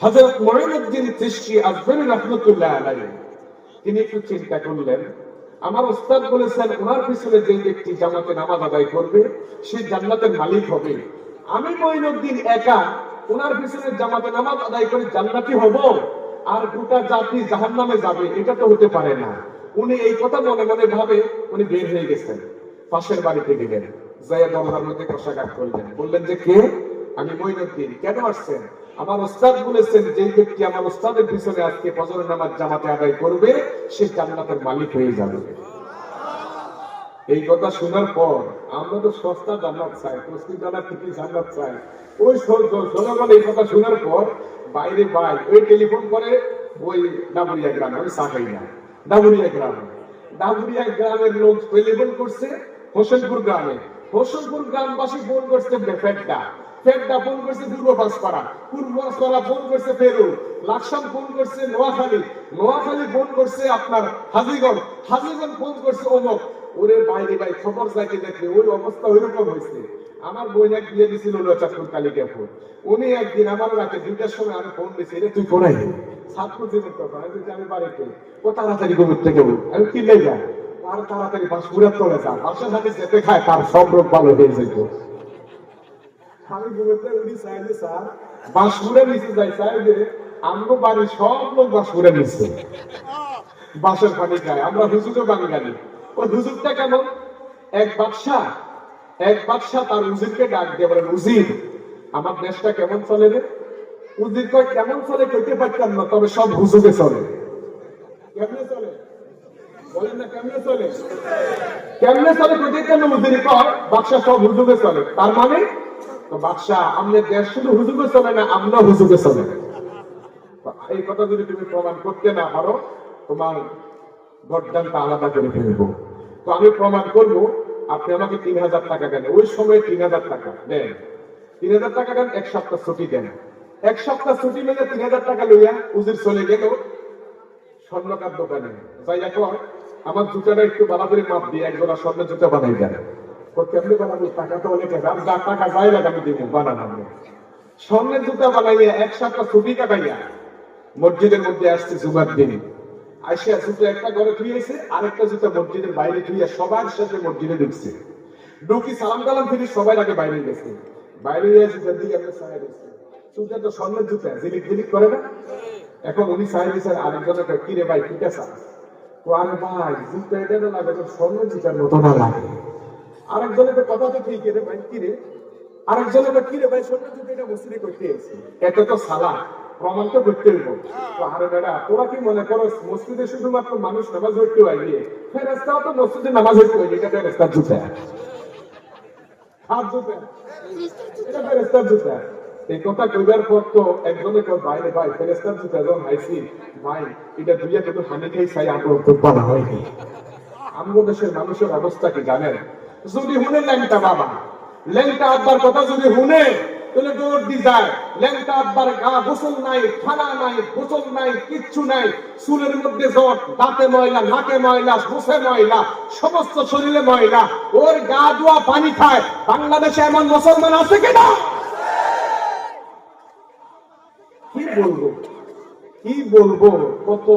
হযরত মুঈনুদ্দিন চিশতি আজমেরী রাহমাতুল্লাহি আলাইহি, তিনি একটু চিন্তা করলেন, আমার উস্তাদ বলেছেন ওনার পিছনে যে ব্যক্তি জামাতে নামাজ আদায় করবে সে জান্নাতের মালিক হবে, আমি মুঈনুদ্দিন একা ওনার পিছনে জামাতে নামাজ আদায় করে জান্নাতি হব আর গোটা জাতি জাহান্নামে যাবে, এটা তো হতে পারে না। উনি এই কথা মনে মনে ভাবে উনি বের হয়ে গেছেন, পাশের বাড়িতে গেলেন, যাইয়া দরজার মধ্যে কষাঘাত করলেন, বললেন যে কে? আমি মঈনুদ্দিন। কেন আসছেন? আমার ওস্তাদ বলেছেন যে ব্যক্তি আমার ওস্তাদের পিছনে আজকে ফজরের নামাজ জামাতে আদায় করবে সে জান্নাতের মালিক হয়ে যাবে। এই কথা শোনার পর আমরা তো সস্তা জান্নাত চাই, তসলিম জান্নাত থেকে জান্নাত চাই। ওই জনগণ এই কথা শোনার পর বাইরে ভাই ওই টেলিফোন করে ওই ডাবুরিয়া গ্রামে, আমি সাকাই না, ডাবুরিয়া গ্রামের লোক টেলিফোন করছে হোসেনপুর গ্রামে, হোসেনপুর গ্রামবাসী ফোন করছে ফেড্ডা ফোন করছে পূর্বপাড়া ফোন করছে ফেরু, লাকসাম ফোন করছে নোয়াখালী ফোন করছে আপনার হাজীগঞ্জ ফোন করছে অমুক। ওরে বাইরে ভাই খবর যাইতে দেখলে ওই অবস্থা ওইরকম হয়েছে। আমার বোন এক বিয়ে দিছিল চাঁদপুর কালিকাপুর, উনি একদিন আমার রাতে 2টার সময় আমি ফোন দিয়েছি, রে তুই কোনায় ছাত্র জীবন কথা, আমি বাড়িতে, ও তাড়াতাড়ি ঘুমের থেকে আমি কি লে যাই আর তাড়াতাড়ি বাঁশপুরের তলে যা, বাসার সাথে যেতে খায় তার সব রোগ ভালো হয়ে যেত। আমি ঘুমেতে উনি চাই যে স্যার বাঁশপুরের নিচে যাই, চাই যে আমগো বাড়ির সব লোক বাঁশপুরের নিচে বাঁশের পানি খায়, আমরা হুজুরও বাঙালি। ওই হুজুরটা কেমন? এক বাদশা তার উজিরকে ডাক দিয়ে বলেন, উজির আমার দেশটা কেমন চলে রে? উজির কয় কেমন চলে কইতে পারতাম না, তবে সব হুজুরে চলে। কেমনে চলে বলেন না, কেমনে চলে কইতে কেন? উজির কয় বাদশা সব হুজুরে চলে, তার মানে তো বাদশা আমাদের দেশ শুধু হুজুরে চলে না, আমরা হুজুরে চলে। এই কথা যদি তুমি প্রমাণ করতে না পারো তোমার গর্দানটা আলাদা করে ফেলবো। তো আমি প্রমাণ করবো, আপনি আমাকে 3000 টাকা দেন, ওই সময় 3000 টাকা দেন, 3000 টাকা দেন, 1 সপ্তাহ ছুটি দেন। 1 সপ্তাহ ছুটি মিলে 3000 টাকা লইয়া উজির চলে গেল স্বর্ণকার দোকানে, যাইয়া কর আমার জুতাটা একটু ভালো করে মাপ দিয়ে একজোড়া স্বর্ণ জুতা বানাই দেন। কেমনি বানাবো? টাকা তো অনেক, যা টাকা যাই লাগে আমি দিব, বানানো স্বর্ণের জুতা বানাইয়া 1 সপ্তাহ ছুটি কাটাইয়া মসজিদের মধ্যে আসছে জুমার দিন। আইসা জুতো একটা ঘরে থুইয়েছে, আরেকটা জুতো মসজিদের বাইরে থুইয়া সবার সাথে মসজিদে ঢুকছে। ঢুকি সালাম কালাম ফিরি সবাই আগে বাইরে গেছে, বাইরে গিয়ে জুতার দিকে আমরা ছায়া দিচ্ছে। জুতা তো স্বর্ণের জুতা, জিলিক করে না। এখন উনি ছায়া দিচ্ছেন, আরেকজনের কিরে ভাই ঠিক আছে, তো আরে ভাই জুতা এটা না লাগে, স্বর্ণের জুতার মতো না লাগে। আরেকজনের কথা তো ঠিক রে ভাই, কিরে আরেকজনের কিরে ভাই স্বর্ণের জুতা এটা মসজিদে করতে এসেছে, এটা তো সালা প্রমাণ তো করতে হইব। আরে বেটা তোরা কি মনে করো মসজিদে শুধুমাত্র মানুষ নামাজ পড়তে আইবে? ফেরেশতাও তো মসজিদে নামাজ পড়তে আইবে, এটা ফেরেশতার জুতা, হাত জুতা, এটা ফেরেশতার জুতা। এই কথা কইবার পর তো একজনে কয় বাইরে ভাই ফেরেশতার জুতা যখন হাইছি ভাই এটা দুইয়া কত হানি খাই চাই আমরা তো পাওয়া হয়নি। আমাদের দেশের মানুষের অবস্থা কি জানেন? যদি হুনে ল্যাংটা বাবা, ল্যাংটা আব্বার কথা যদি হুনে তাহলে দৌড় দি যায়। ল্যাংটা আব্বার গা গোসল নাই, খানা নাই, গোসল নাই, কিচ্ছু নাই, চুলের মধ্যে জট, দাঁতে ময়লা, নাকে ময়লা, মুখে ময়লা, সমস্ত শরীরে ময়লা, ওর গা ধোয়া পানি খায়। বাংলাদেশে এমন মুসলমান আছে কিনা? কি বলবো কত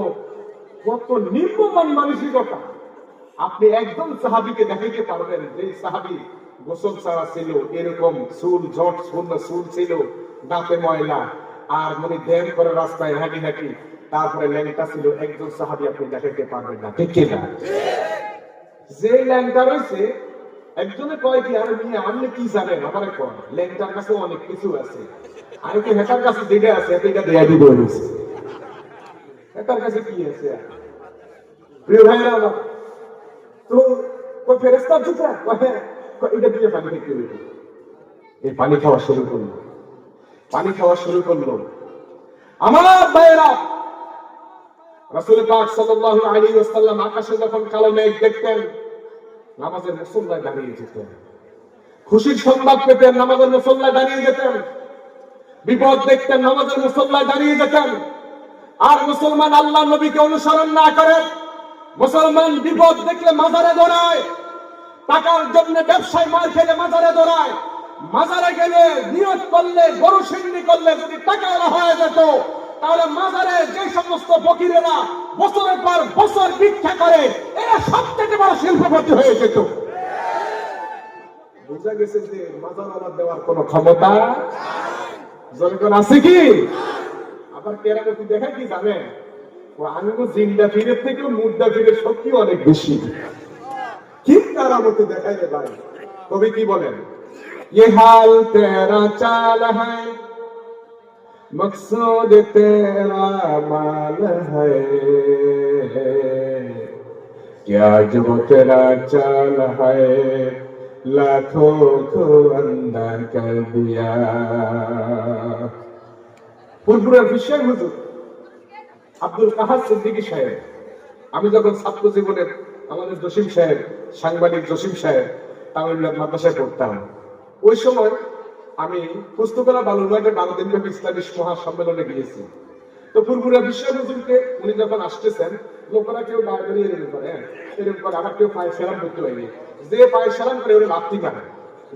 কত নিম্নমান মানসিকতা। আপনি একদম সাহাবীকে দেখাইতে পারবেন যে সাহাবী গোসল ছাড়া ছিল, এরকম চুল জট চুল ছিল, দাঁতে ময়লা, আর মানে ধ্যান করে রাস্তায় হাঁটি, তারপরে ল্যাংটা ছিল, একজন সাহাবী আপনি দেখাইতে পারবেন না, ঠিক কিনা? যে ল্যাংটা রয়েছে একজনে কয় কি আরে মিয়া আপনি কি জানেন, আমার কয় ল্যাংটার কাছে অনেক কিছু আছে, আমি কি হেটার কাছে যেটা আছে এটা দেয়া দিব, হেটার কাছে কি আছে? প্রিয় ভাইরা তো ফেরেশতার জুতা এটা দিয়ে পানি খেতে হইবে। এই পানি খাওয়া শুরু করলো আমার ভাইয়েরা। রাসূল পাক সাল্লাল্লাহু আলাইহি ওয়াসাল্লাম আকাশে যখন কালো মেঘ দেখতেন নামাজের মুসল্লায় দাঁড়িয়ে যেতেন, খুশির সংবাদ পেতেন নামাজের মুসল্লায় দাঁড়িয়ে যেতেন, বিপদ দেখতেন নামাজের মুসল্লায় দাঁড়িয়ে যেতেন। আর মুসলমান আল্লাহ নবীকে অনুসরণ না করে মুসলমান বিপদ দেখলে মাজারে দৌড়ায়, টাকার জন্য ব্যবসায় মার খেলে মাজারে দৌড়ায়, মাজারে গেলে নিয়ত করলে গরু সিন্নি করলে যদি টাকা হয়ে যেত তাহলে মাজারে যে সমস্ত ফকিরেরা বছরের পর বছর ভিক্ষা করে এরা সবথেকে বড় শিল্পপতি হয়ে যেত। বুঝা গেছে যে মাজার দেওয়ার কোন ক্ষমতা যখন আছে কি আবার কেরামতি দেখায় কি জানেন, ও আমি তো জিন্দা ফিরের থেকেও মুর্দা ফিরের শক্তি অনেক বেশি। কি কেরামতি দেখায় রে ভাই। কবি কি বলেন, ये हाल तेरा चाल है मकसूद तेरा माल है, क्या जो तेरा चाल है लाखों को अंदर कर दिया। ফুরফুরার বিষয় হুজুর আব্দুল কাহার সিদ্দিকী সাহেব, আমি যখন ছাত্র জীবনের আমাদের জসিম সাহেব, সাংবাদিক জসিম সাহেব তামিলনাড়ু মাদ্রাসায় পড়তাম, ওই সময় আমি পুস্তকলা বালুরঘাটে 12 দিন ব্যাপী ইসলামী মহাসম্মেলনে গিয়েছি। তো ফুরফুরা বিশ্ব হুজুরকে উনি যখন আসতেছেন, লোকেরা কেউ গায়ে বেরিয়ে এরকম করে, এরকম করে, আবার কেউ পায়ে সেলাম করতে হয়নি, যে পায়ে সেলাম করে ওরা লাত্তি মারে,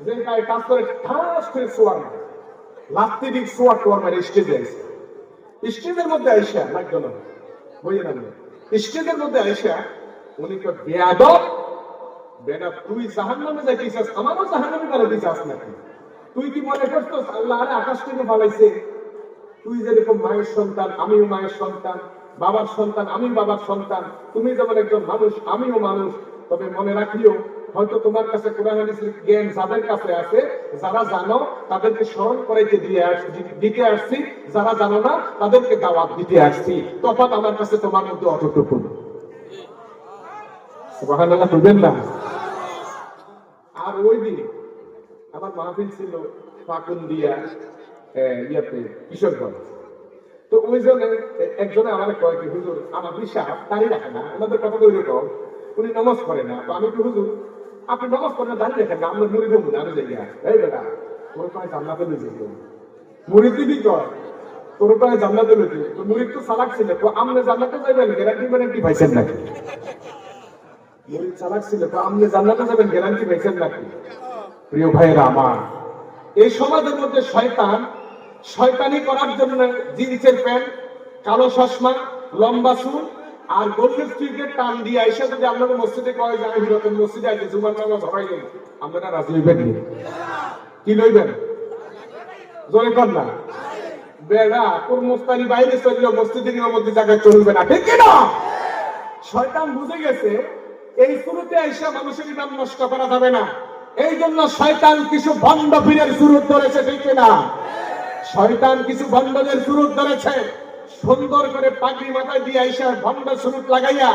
যে পায়ে কাজ করে ঠাস করে সোয়ার মারে, লাত্তি দিক সোয়ার টোয়ার মারে স্টেজে আসে। স্টেজের মধ্যে আইসা লাগলো না বইয়ে না, স্টেজের মধ্যে আইসা উনি তো বেয়াদব, বেটা তুই জাহান্নামে যাইতেছিস, আমারও জাহান্নামে গেলে দিছিস নাকি? তুই কি মনে করছিস আল্লাহ আরে আকাশ থেকে ফালাইছে? তুই যেরকম মায়ের সন্তান আমিও মায়ের সন্তান, বাবার সন্তান আমি বাবার সন্তান, তুমি যেমন একজন মানুষ আমিও মানুষ। তবে মনে রাখিও, হয়তো তোমার কাছে কোরআন হাদিসের জ্ঞান যাদের কাছে আছে, যারা জানো তাদেরকে স্মরণ করাইতে দিতে আসছি, যারা জানো না তাদেরকে দাওয়াত দিতে আসছি। তফাৎ আমার কাছে তোমার মধ্যে অতটুকু। সুবহানাল্লাহ বলবেন না? আর ওই দিন আমার মাহফিল ছিল পাকুন্দিয়া ইয়াতে কিশোরগঞ্জ। তো ওই জন্য একজনে আমার কয় কি হুজুর আমার বিশ্বাস দাঁড়িয়ে রাখে না, ওনাদের কথা তো ওইরকম, উনি নামাজ পড়ে না। তো আমি কি হুজুর আপনি নামাজ পড়ে না দাঁড়িয়ে রাখেন না, আমরা মুড়ি দেবো না, আমি যাই এই বেটা তোর পায়ে জান্নাতে লইছে, মুড়ি দিবি কয় তোর পায়ে জান্নাতে লইছে, তো মুড়ি তো সালাক ছিল, তো আপনি জান্নাতে যাবেন গ্যারান্টি পাইছেন নাকি? মুড়ি সালাক ছিল, তো আপনি জান্নাতে যাবেন গ্যারান্টি পাইছেন নাকি? প্রিয় ভাইয়েরা আমার, এই সমাজের মধ্যে শয়তানি করার জন্য জিন্সের প্যান্ট, কালো চশমা, লম্বা চুল আর গোল্ডেন স্ট্রিটের টান দিয়ে আইসা যদি আপনাদের মসজিদে কয় যে আমি হিরতন মসজিদে আইছি জুমার নামাজ হরাই গেল, আপনারা রাজি হইবেন কি লইবেন? জোরে কর না বেড়া, তোর মোস্তানি বাইরে চললেও মসজিদের মধ্যে জায়গায় চলবে না, ঠিক কিনা? শয়তান বুঝে গেছে এই শুরুতে আইসা মানুষের ইমান নষ্ট করা যাবে না। এই জন্য শয়তান কিছু ভণ্ড পীরের সুরত ধরেছে, ঠিক না? শয়তান কিছু ভণ্ডদের সুরত ধরেছে, সুন্দর করে পাগড়ি মাথায় দিয়ে আইসা ভণ্ড সুরত লাগাইয়া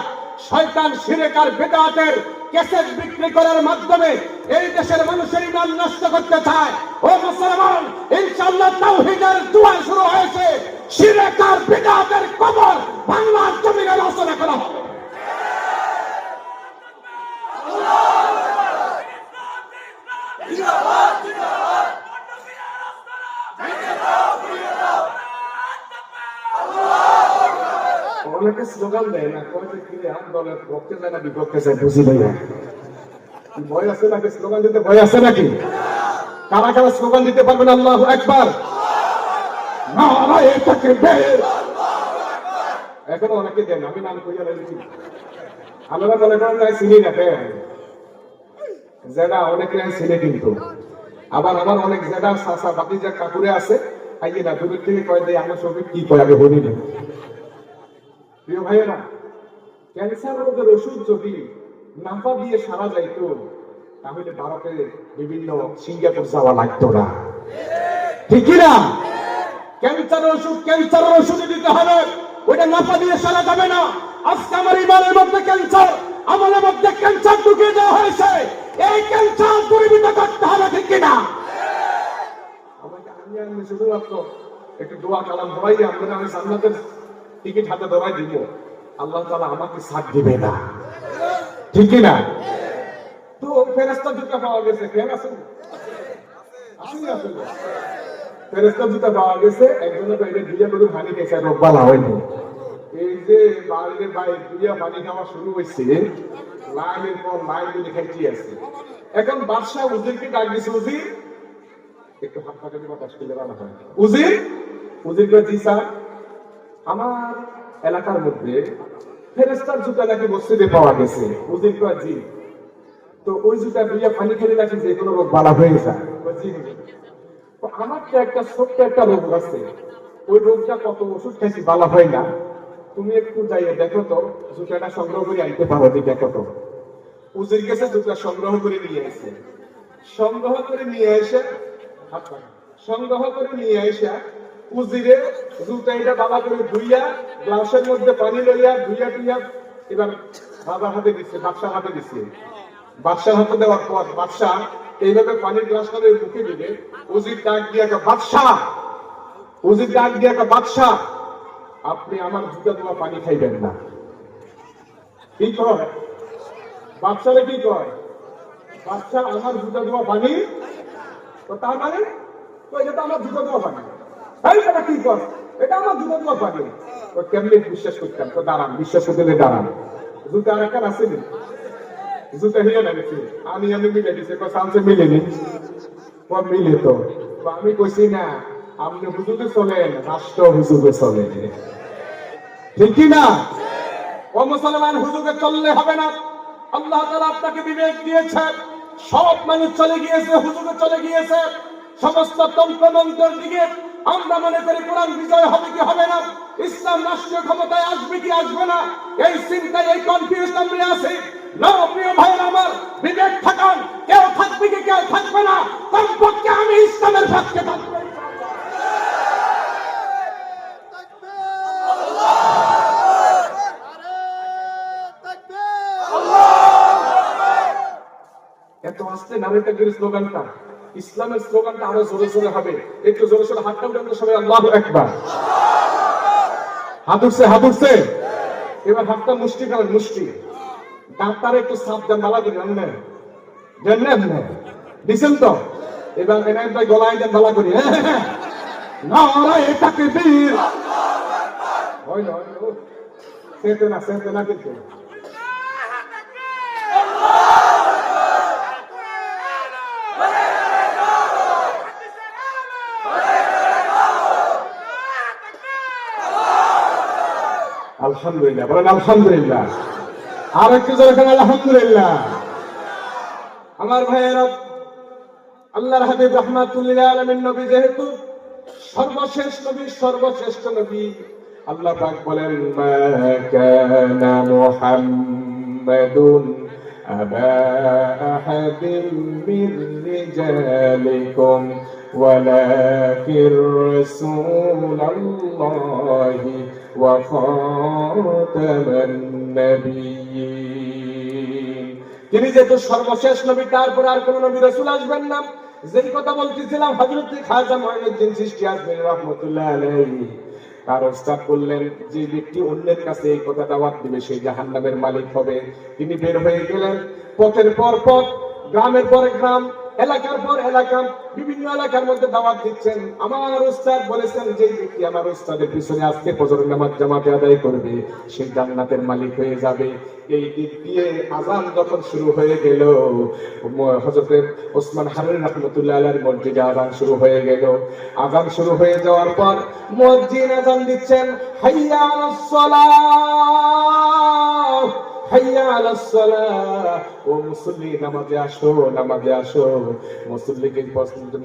শয়তান শিরক আর বিদআতের ক্যাসেট বিক্রি করার মাধ্যমে এই দেশের মানুষের ইমান নষ্ট করতে চায়। ও মুসলমান, ইনশাআল্লাহ তাওহীদের দুয়া শুরু হয়েছে, শিরক আর বিদআতের কবর বাংলার জমিনে রচনা করা হবে। অনেকে স্লোগান দেয় না, কয়েছে কি আন্দোলনের পক্ষে যায় না বিপক্ষে যায়, বুঝি ভাইয়া ভয় আছে নাকি? স্লোগান দিতে ভয় আছে নাকি? কারা কারা স্লোগান দিতে পারবেন? আল্লাহু আকবার, নারায়ে তাকবীর। এখনো অনেকে দেন, আমি নাম কইয়া লাগছি, আমরা মনে করেন না চিনি রাখেন, যেটা অনেকে চিনে, কিন্তু আবার আমার অনেক জায়গা চাচা বাতিজা কাকুরে আছে, আইয়ে না দূরের থেকে কয় দেয় আমার সঙ্গে কি কয় আগে বলি না। প্রিয় ভাইয়েরা, ক্যান্সার রোগের ওষুধ যদি নাফা দিয়ে সারা যাইতো তাহলে ভারতে বিভিন্ন সিঙ্গাপুর যাওয়া লাগতো না, ঠিক না? ক্যান্সারের ওষুধ দিতে হবে, ওইটা নাফা দিয়ে সারা যাবে না। আজকে আমার ইমানের মধ্যে ক্যান্সার, আমাদের মধ্যে ক্যান্সার ঢুকিয়ে দেওয়া হয়েছে, এই ক্যান্সার দূরীভূত করতে হবে, ঠিক কিনা? আমাকে আমি শুধুমাত্র একটু দোয়া কালাম ধরাই আপনারা, আমি জান্নাতের টিকিট হাতে ধরাই দিব, আল্লাহ তাআলা আমাকে সাথ দিবে না, ঠিক কিনা? তো ফেরেশতা জুতা পাওয়া গেছে, কেন আছে? ফেরেশতা জুতা পাওয়া গেছে, একজনের বাইরে দুইয়া করে পানি খেয়েছে, রোগ বালা হয়নি। এই যে বাড়ির বাইরে দুইয়া পানি খাওয়া শুরু হয়েছে, লাইনের পর লাইন দিয়ে খাইতে আছে। এখন বাদশাহ উজিরকে ডাক দিছে, উজির একটু হাত পাকাতে বাতাস করলে ভালো হয়। উজির জি স্যার, আমার এলাকার মধ্যে ফেরেশতার জুতা নাকি মসজিদে পাওয়া গেছে। উজির কয় জি, তো ওই জুতা দুইয়া পানি খেলে নাকি যে কোনো রোগ বালা হয়ে যায়। আমার তো একটা ছোট্ট একটা রোগ আছে, ওই রোগটা কত ওষুধ খাইছি ভালো হয় না, তুমি একটু যাইয়ে দেখো তো, জুতাটা সংগ্রহ করে আনতে পারো, দেখো তো। উজির কাছে জুতা সংগ্রহ করে নিয়ে এসে, সংগ্রহ করে নিয়ে এসে উজিরে জুতা এটা বাবা করে ধুইয়া গ্লাসের মধ্যে পানি লইয়া ধুইয়া টুইয়া এবার বাবার হাতে দিচ্ছে, বাদশার হাতে দিচ্ছে। বাদশার হাতে দেওয়ার পর বাদশাহ এইভাবে পানির গ্লাস করে মুখে দিলে উজির ডাক দিয়ে বাদশাহ, আপনি আমার জুতা দেওয়া পানি খাইবেন না। কি কয় বাদশারে, কি কয় বাদশাহ, আমার জুতা দেওয়া পানি, তো তার মানে তো এটা তো আমার জুতা দেওয়া পানি, এটা কি কর, এটা আমার জুতা দেওয়া পানি। তো কেমনি বিশ্বাস করতাম, তো দাঁড়ান, বিশ্বাস করতে দাঁড়ান, জুতা আর একটা আসেনি, জুতা হিয়ে লাগছে, আমি মিলে দিচ্ছে, সামসে মিলেনি, মিলে তো আমি কইছি না, আপনি হুজুরে চলেন, রাষ্ট্র হুজুরে চলে, ঠিক কি না? ও মুসলমান, হুজুরে চললে হবে না। আল্লাহ তাআলা আপনাকে বিবেক দিয়েছেন, সব মানুষ চলে গিয়েছে, হুজুরে চলে গিয়েছে, সমস্ত তন্ত্রমন্ত্রের দিকে আমরা মনে করি কোরআন বিজয় হবে কি হবে না, ইসলাম রাষ্ট্রীয় ক্ষমতায় আসবে কি আসবে না, এই চিন্তায় এই কনফিউশন আমরা আছি। না প্রিয় ভাইরা আমার, বিবেক থাকান, কেউ থাকবে কি কেউ থাকবে না, কমপক্ষে আমি ইসলামের পক্ষে থাকবো। এত আসতে নারীটাকে স্লোগানটা, ইসলামের স্লোগানটা আরো জোরে জোরে হবে, একটু জোরে সোরে হাতটা উঠে সবাই আল্লাহু আকবার। হাত উঠছে, এবার হাতটা মুষ্টি করেন, মুষ্টি ডাক্তার একটু সাবধান বালা করি, জানেন দিছেন তো, এবার এনায়েত ভাই গলায় দেন বালা করি, নারায়ে তাকবীর, হয় সেতে না কিন্তু আলহামদুলিল্লাহ, বলেন আলহামদুলিল্লাহ, আর একটু জোরে বলেন আলহামদুলিল্লাহ। আমার ভাইয়েরা, আল্লাহর হাবিব রাহমাতুল লিল আলামিন নবী যেহেতু সর্বশেষ নবী, সর্বশ্রেষ্ঠ নবী, আল্লাহ পাক বলেন মা কানা মুহাম্মাদুন আবা আহাদিন মির রিজালিকুম ওয়ালাকির রাসূলুল্লাহি ওয়া খাতামান নাবিয়্যিন। তিনি যেহেতু সর্বশেষ নবী, তারপরে আর কোন নবী রাসূল আসবেন না। যেই কথা বলতেছিলাম, হযরত খাজা মুঈনুদ্দিন চিশতি আজমিরি রাহমাতুল্লাহ আলাইহি তার ওস্তাদ বললেন, যে ব্যক্তি অন্যের কাছে এই কথা দাওয়াত দিবে সে জাহান্নামের মালিক হবে। তিনি বের হয়ে গেলেন, পথের পর পথ, গ্রামের পর গ্রাম, এলাকার পর এলাকা, বিভিন্ন এলাকার মধ্যে দাওয়াত দিচ্ছেন। আমার উস্তাদ বলেছেন, যে ব্যক্তি আমার উস্তাদের পিছনে আজকে ফজরের নামাজ জামাতে আদায় করবে সে জান্নাতের মালিক হয়ে যাবে। এই দিক দিয়ে আযান যখন শুরু হয়ে গেল, হযরত ওসমান হারুন রাহমাতুল্লাহ আলাইহির মসজিদে আযান শুরু হয়ে গেল। আযান শুরু হয়ে যাওয়ার পর মুয়াজ্জিন আযান দিচ্ছেন, হাইয়া আলাস সালাহ, হাইয়া আলাস সালাহ, ও মুসল্লি নামাজে আসো, নামাজে আসো। মুসল্লিকে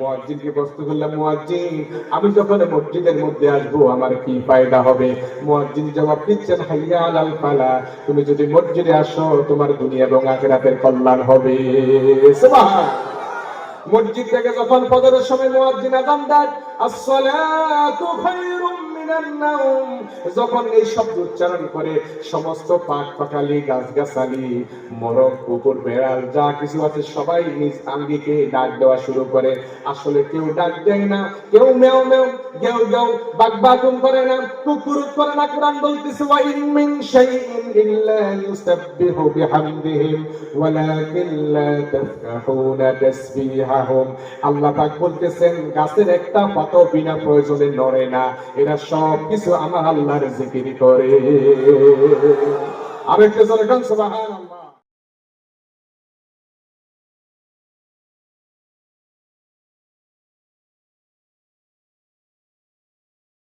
মুয়াজ্জিনকে প্রশ্ন করলাম, মুয়াজ্জিন আমি যখন মসজিদের মধ্যে আসবো আমার কি ফায়দা হবে? মুয়াজ্জিন জবাব দিচ্ছেন, হাইয়া আলাল ফালাহ, তুমি যদি মসজিদে আসো তোমার দুনিয়া এবং আখিরাতের কল্যাণ হবে। সুবহান। মসজিদ থেকে যখন ফজরের সময় মুয়াজ্জিন আযান দেয়, আসসালাতু খায়রুম মিনান নাওম, যখন এই শব্দ উচ্চারণ করে সমস্ত পাক পাখালি, গাছগাছালি, মোরগ, কুকুর, বেড়াল যা কিছু আছে সবাই নিজ আঙ্গিকে ডাক দেওয়া শুরু করে। আসলে কেউ ডাক দেয় না, কেউ মেও মেও গেউ গেউ বাকবাকুম করে না, কুকুরুত করে না। কোরআন বলতেছে, ওয়া ইন মিন শাইইন ইল্লা ইউসাব্বিহু বিহামদিহিম ওয়ালাকিন লা তাফকাহুনা তাসবিহাহুম। আল্লাহ পাক বলতেছেন, গাছের একটা পাতাও বিনা প্রয়োজনে নড়ে না, এরা সব কিছু আমার আল্লাহর জিকির করে। আরেকটা জোরে গান, সুবহানাল্লাহ।